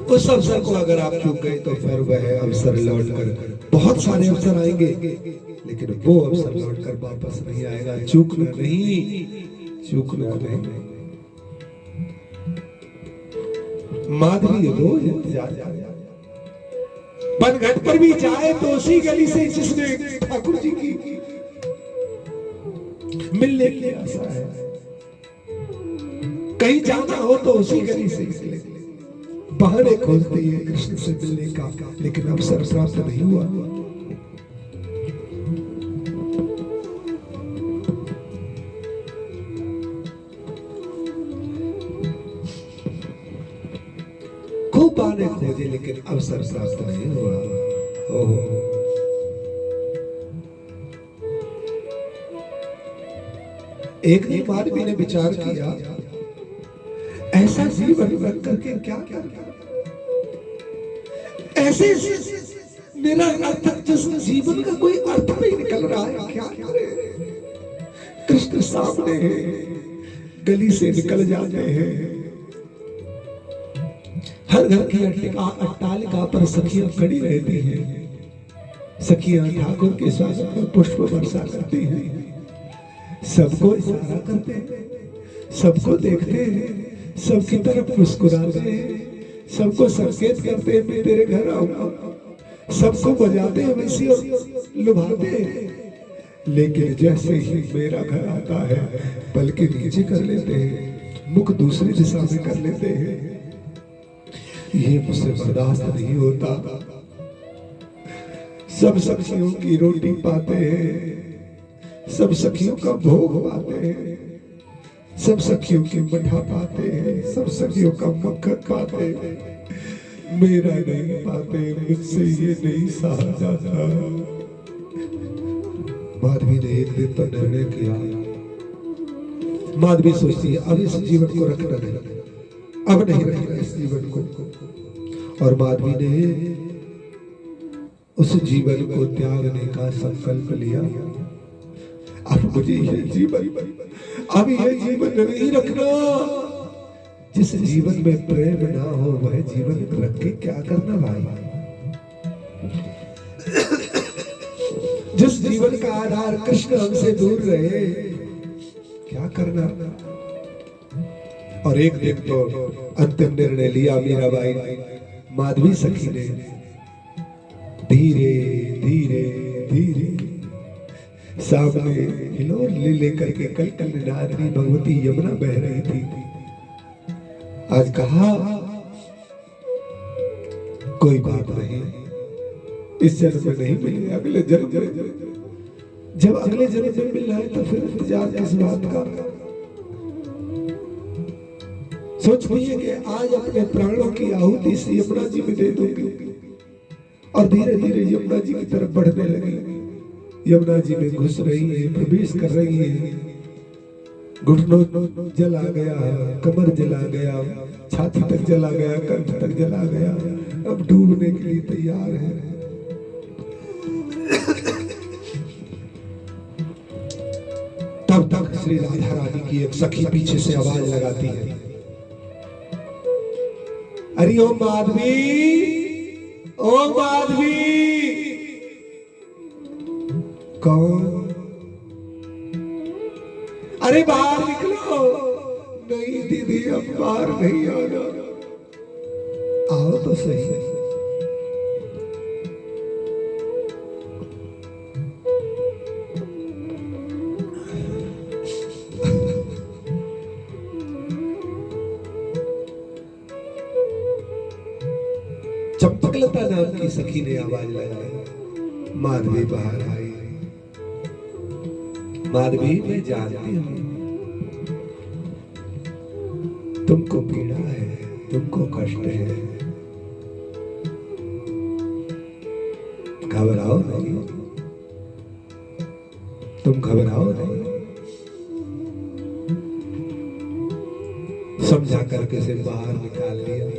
उस अवसर को अगर आप चूक गए तो फिर वह अवसर लौट कर, बहुत सारे अवसर आएंगे लेकिन वो अवसर लौट कर वापस नहीं आएगा। चूकना नहीं, चूकना नहीं। माधवी रोज इंतजार, बनघट पर भी जाए तो उसी गली से जिसने ठाकुर जी की मिलने की आशा है, कहीं जाना हो तो उसी गली से निकले। बहाने खोजती है कृष्ण से मिलने का, लेकिन अवसर प्राप्त नहीं हुआ। खूब बहाने खोजे लेकिन अवसर प्राप्त नहीं हुआ। एक दिन माधवी ने विचार किया, ऐसा जीवन बन करके क्या करना, ऐसे मेरा अर्थ जिस जीवन का कोई अर्थ नहीं निकल रहा है, क्या करे। कृष्ण सामने है, गली से निकल जाते हैं। हर घर की अट्टालिका पर सखियां खड़ी रहती हैं। सखियां ठाकुर के स्वागत में पुष्प वर्षा करती हैं, सबको इशारा करते हैं, सबको देखते हैं, सबकी तरफ मुस्कुराते हैं, सबको संकेत करते हैं मैं तेरे घर आऊंगा, सबको बजाते हैं वैसी और लुभाते हैं। लेकिन जैसे ही मेरा घर आता है बल्कि नीचे कर लेते हैं, मुख दूसरी दिशा में कर लेते हैं। ये मुझसे बर्दाश्त नहीं होता। सब सखियों की रोटी पाते हैं, सब सखियों का भोग पाते हैं, सब सखियों की मठा पाते हैं, सब सखियों का मक्खन पाते हैं, मेरा नहीं पाते। मुझसे ये नहीं सहा जाता। माधवी ने एक दिन पर निर्णय किया। माधवी सोचती है अब इस जीवन को रखना नहीं, अब नहीं रखना इस जीवन को। और माधवी ने उस जीवन को त्यागने का संकल्प लिया। अब मुझे यह जीवन, अब यह जीवन नहीं रखना। जिस जीवन में प्रेम ना हो वह जीवन रख के क्या करना भाई। जीवन का आधार कृष्ण हमसे दूर रहे, क्या करना। और एक दिन तो अंतिम निर्णय लिया मीराबाई ने, माधवी सखी ने। धीरे धीरे धीरे सामने हिलोर ले लेकर के कल कल नारनी भगवती यमुना बह रही थी। आज कहा कोई बात नहीं, इस जन्म में नहीं मिले, अगले जन्म में। जब अगले जन्म में मिल रहा है तो फिर इंतजार किस बात का। सोचती है कि आज अपने प्राणों की आहुति इस यमुना जी में दे दूंगी, और धीरे धीरे यमुना जी की तरफ बढ़ने लगी। यमुना जी में घुस रही है, प्रवेश कर रही है। घुटनों जला गया, कमर जला गया, छाती तक जला गया, कंठ तक जला गया, अब डूबने के लिए तैयार है। तब तक श्री राधा रानी की एक सखी पीछे से आवाज लगाती है, अरे ओ माधवी, ओ माधवी। कौन? अरे बाहर निकलो। नहीं दीदी, अब बाहर नहीं आना। आओ तो सही। चंपकलता नाम की सखी ने आवाज लगाई। माधवी बाहर आई। माधवी, मैं जानती हूं तुमको पीड़ा है, तुमको कष्ट है, घबराओ नहीं, तुम घबराओ नहीं। समझा करके से बाहर निकाल लिया।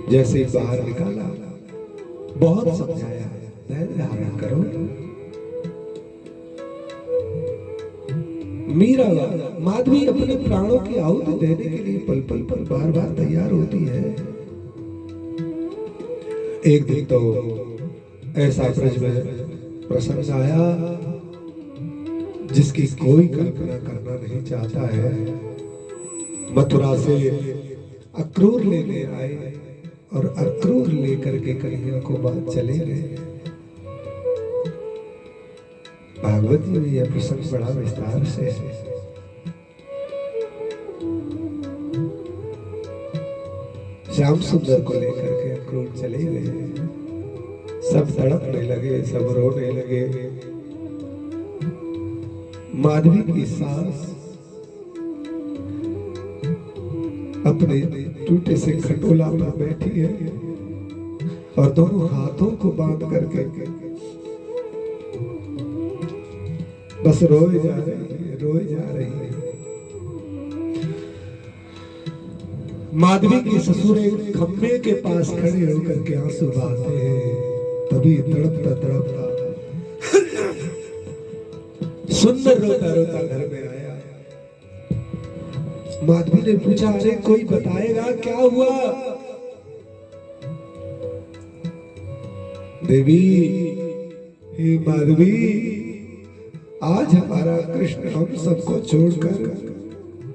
जैसे ही बाहर निकाला, बहुत समझाया, धैर्य धारण करो। मीरा माधवी अपने प्राणों की आहुति देने के लिए पल पल पर बार बार तैयार होती है। एक दिन तो ऐसा ब्रज में प्रसंग आया जिसकी कोई कल्पना करना नहीं चाहता है। मथुरा से अक्रूर लेने आए और अक्रूर लेकर के कन्हैया को बात चले गए। भागवत जी में यह प्रसंग बड़ा विस्तार से है। श्याम सुंदर को लेकर के अक्रूर चले गए। सब तड़पने लगे, सब रोने लगे। माधवी की सास अपने टूटे से खटोला पर बैठी है और दोनों हाथों को बांध करके बस रोए जा रही है, रोए जा रही है। माधवी के ससुर एक खम्भे के पास खड़े होकर के आंसू बहाते हैं। तभी तड़पता तड़पता सुंदर रोता रोता घर में आया। माधवी ने पूछा, अरे कोई बताएगा क्या हुआ? देवी, हे माधवी, आज हमारा कृष्ण हम सबको छोड़कर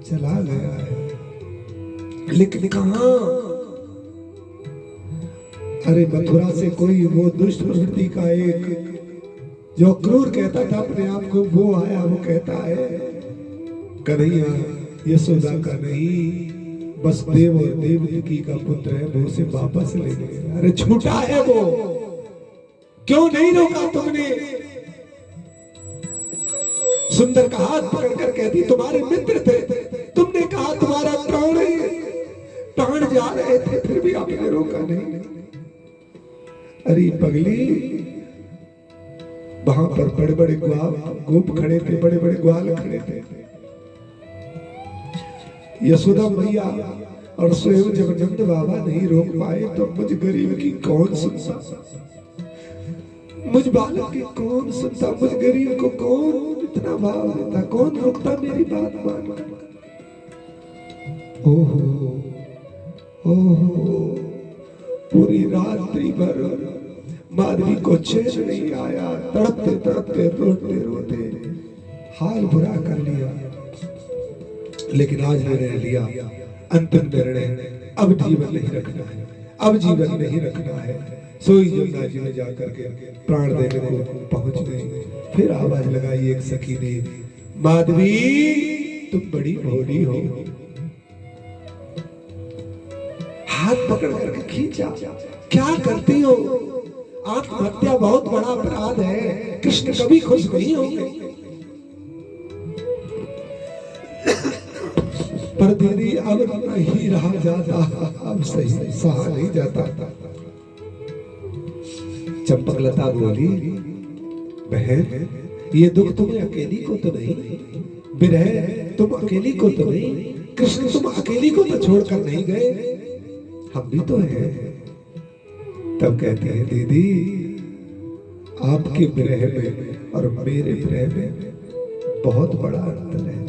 चला गया है, लेकिन कहां? अरे मथुरा से कोई वो दुष्ट प्रवृत्ति का एक जो क्रूर कहता था अपने आप को, वो आया। वो कहता है कन्हैया यशोदा का नहीं, बस देव और देवकी का पुत्र है, वो उसे वापस ले गए। अरे झूठा है वो, क्यों नहीं रोका तुमने? सुंदर का हाथ पकड़कर कहती, तुम्हारे मित्र थे, तुमने कहा तुम्हारा प्राण जा रहे थे, फिर भी आपने रोका नहीं। अरे पगली, वहां पर बड़े बड़े गोप खड़े थे, बड़े बड़े ग्वाल खड़े थे। यशोदा मैया और स्वयं जब नंद बाबा नहीं रोक पाए तो मुझ गरीब की कौन सुनता, मुझ बालक की कौन सुनता, मुझ गरीब को कौन इतना भाव देता, कौन रुकता मेरी बात मान। ओहो ओहो, पूरी रात्रि भर माधवी को चैन नहीं आया, तड़पते तड़पते रोते रोते हाल बुरा कर लिया। लेकिन आज निर्णय लिया, अंतिम निर्णय, अब जीवन नहीं रखना है, अब जीवन नहीं रखना है। सोई जमुना जी में जाकर के प्राण देने को पहुंच गए। फिर आवाज लगाई एक सखी ने, माधवी तुम बड़ी भोली हो। हाथ पकड़ करके खींचा, क्या करती हो? आत्महत्या बहुत बड़ा अपराध है, कृष्ण कभी खुश नहीं होंगे। पर दीदी अब नहीं रहा जाता, अब सही सहा नहीं जाता। चंपकलता बोली, बहन ये दुख तुम्हें अकेली को तो नहीं, विरह तुम अकेली को तो नहीं, कृष्ण तुम अकेली को तो छोड़कर नहीं गए, हम भी तो हैं। तब कहती है, दीदी आपके विरह में और मेरे विरह में बहुत बड़ा अंतर है।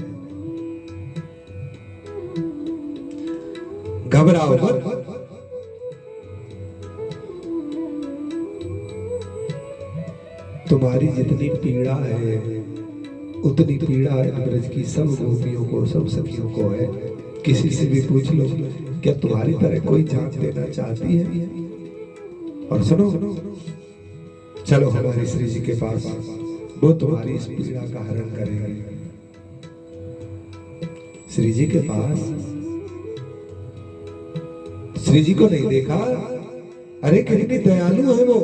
घबराओ मत, तुम्हारी जितनी पीड़ा है उतनी पीड़ा इन ब्रज की सब गोपियों को, सब सखियों को है। किसी से भी पूछ लो, क्या तुम्हारी तरह कोई जान देना चाहती है? और सुनो, चलो हमारे श्री जी के पास, वो तुम्हारी इस पीड़ा का हरण करेंगे। श्री जी के पास, श्री जी को नहीं देखा? अरे कितनी दयालु है वो,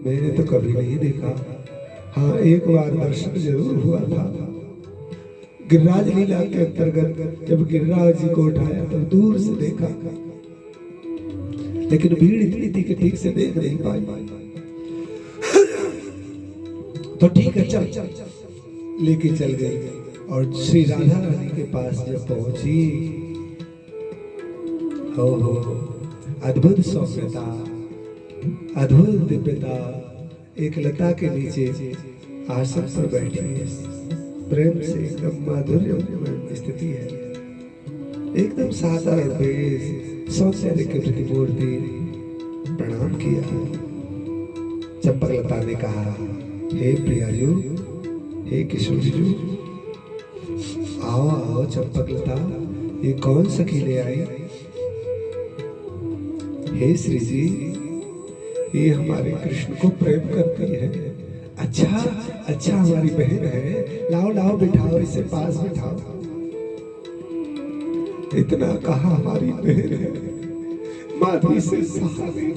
मैंने तो कभी नहीं देखा। हाँ एक बार दर्शन जरूर हुआ था, गिरिराज लीला के अंतर्गत जब गिरिराज जी को उठाया तब दूर से देखा, लेकिन भीड़ इतनी थी कि ठीक से देख नहीं पाई। तो ठीक है चल, लेके चल गए। और श्री राधा रानी के पास जब पहुंची, हो अद्भुत सौम्यता, अद्भुत दिव्यता, एक लता के नीचे आसन पर बैठी है, प्रेम से एकदम माधुर्य स्थिति है, एकदम साधारण वेश, सौंदर्य की प्रतिमूर्ति। प्रणाम किया। चंपकलता ने कहा, हे प्रियाजू, हे किशोरीजू, आओ आओ चंपकलता, ये कौन सखी ले आई? हे श्री जी, ये हमारे कृष्ण को प्रेम करती है। अच्छा अच्छा, हमारी बहन है, लाओ लाओ बिठाओ, इसे पास बिठाओ। इतना कहा हमारी बहन है, माधवी से सहा नहीं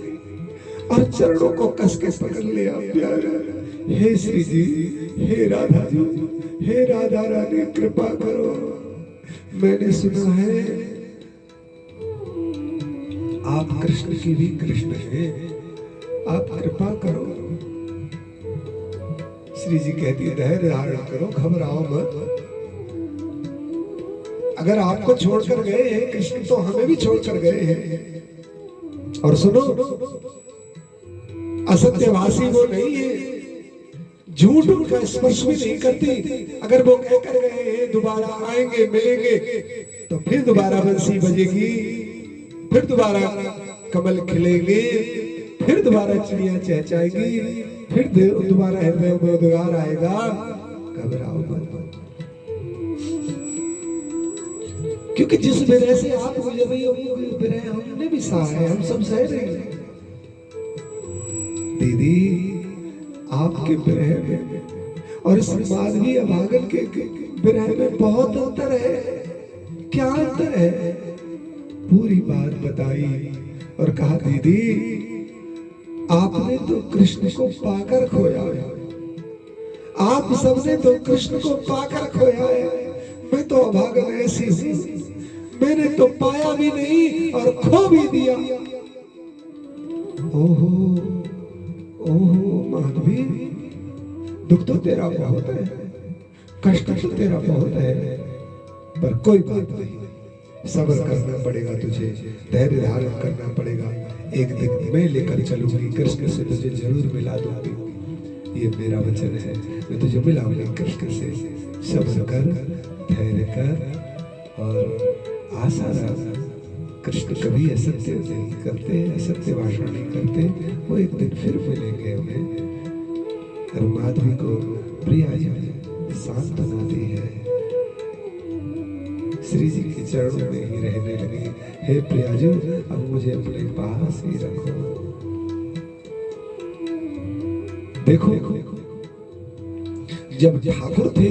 और चरणों को कस के पकड़ लिया प्यारा। हे श्री जी, हे राधा जी, हे राधा रानी कृपा करो, मैंने सुना है आप कृष्ण की भी कृष्ण हैं, आप कृपा करो। श्री जी कहती है, धैर्य धारण करो, घबराओ मत। अगर आपको छोड़कर गए हैं कृष्ण तो हमें भी छोड़कर गए हैं। और सुनो, असत्यवासी वो नहीं है, झूठ उनका स्पर्श भी नहीं करती। अगर वो कहकर गए हैं दोबारा आएंगे मिलेंगे, तो फिर दोबारा बंसी बजेगी, फिर दोबारा कमल खिलेंगे, फिर दोबारा चिड़िया चहचहाएंगी, फिर दोबारा हृदय में उद्गार आएगा। घबराओ मत, क्योंकि जिस विरह से आप गुजर रही हो वो विरह हमने भी सहा है, हम सब सह रहे हैं। दीदी आपके विरह में और इस माधवी अभागन के विरह में बहुत अंतर है। क्या अंतर है? पूरी बात बताई और कहा, दीदी आपने तो कृष्ण को पाकर खोया है, आप सबने तो कृष्ण को पाकर खोया है, मैं तो अभागन ऐसी हूं, मैंने तो पाया भी नहीं और खो भी दिया। ओहो ओहो माधवी, दुख तो तेरा बहुत है, कष्ट तो तेरा बहुत है, पर कोई बात नहीं, सब्र करना पड़ेगा तुझे, धैर्य धारण करना पड़ेगा। एक दिन मैं लेकर चलूंगी, कृष्ण से तुझे जरूर मिला दूंगी, ये मेरा वचन है, मैं तुझे मिलाऊंगी कृष्ण से। सब्र कर, धैर्य कर और आशा रख, कृष्ण कभी असत्य नहीं करते, असत्य भाषण नहीं करते। वो एक दिन फिर मिलेंगे हमें। और माधवी को प्रिया जी सांत्वना दी है, श्री जी के चरणों में ही रहने लगे। हे प्रियाजू, अब मुझे अपने पास ही रखो। देखो, जब ठाकुर थे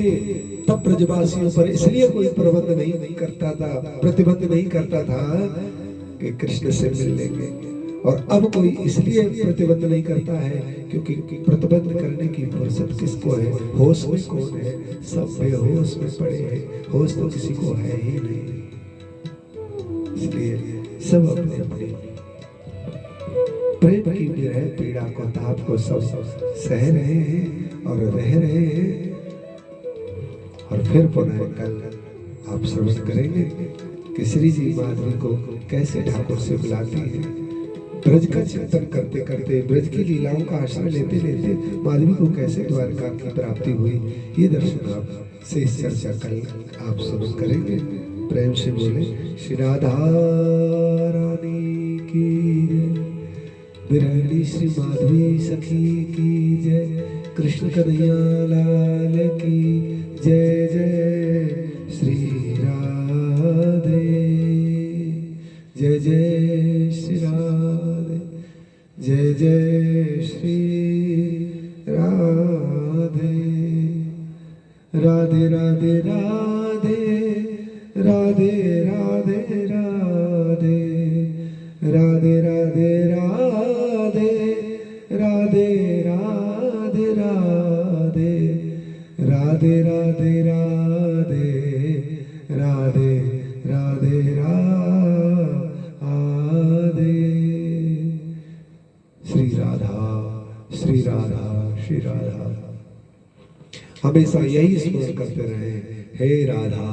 तब ब्रजवासियों पर इसलिए कोई प्रबंध नहीं करता था, प्रतिबंध नहीं करता था कि कृष्ण से मिल लेंगे। और अब कोई इसलिए प्रतिबंध नहीं करता है क्योंकि प्रतिबंध करने की फुर्सत किसको है? होश में कौन है? सब बेहोश में पड़े हैं, होश तो किसी को है ही नहीं। इसलिए सब अपने अपने प्रेम की विरह पीड़ा को, ताप को सब सह रहे हैं और रह रहे हैं। और फिर पुनः कल आप श्रवण करेंगे कि श्री जी माधवी को कैसे ठाकुर से बुलाती है। ब्रज का चिंतन करते करते, ब्रज की लीलाओं का आश्रय लेते लेते माधवी को कैसे द्वारका की प्राप्ति हुई, ये दर्शन आप से इस चर्चा कल आप श्रवण करेंगे। प्रेम से बोले श्री राधा रानी की जय, बिरहणी श्री माधवी सखी की जय, कृष्ण कन्हैया लाल की जय जय श्री राधे, जय जय श्री राधे, जय जय श्री राधे। राधे राधे राधे, राधे राधे राधे, राधे राधे राधे, राधे राधे राधे, राधे राधे राधे, राधे राधे राधे। श्री राधा श्री राधा श्री राधा। हमेशा यही स्मरण करते रहे, हे राधा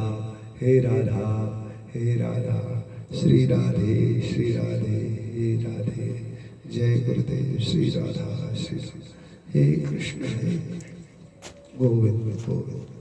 हे राधा हे राधा, श्री राधे श्री राधे हे राधे। जय गुरुदेव। श्री राधा श्री राधा। हे कृष्ण हे गोविंद गोविंद।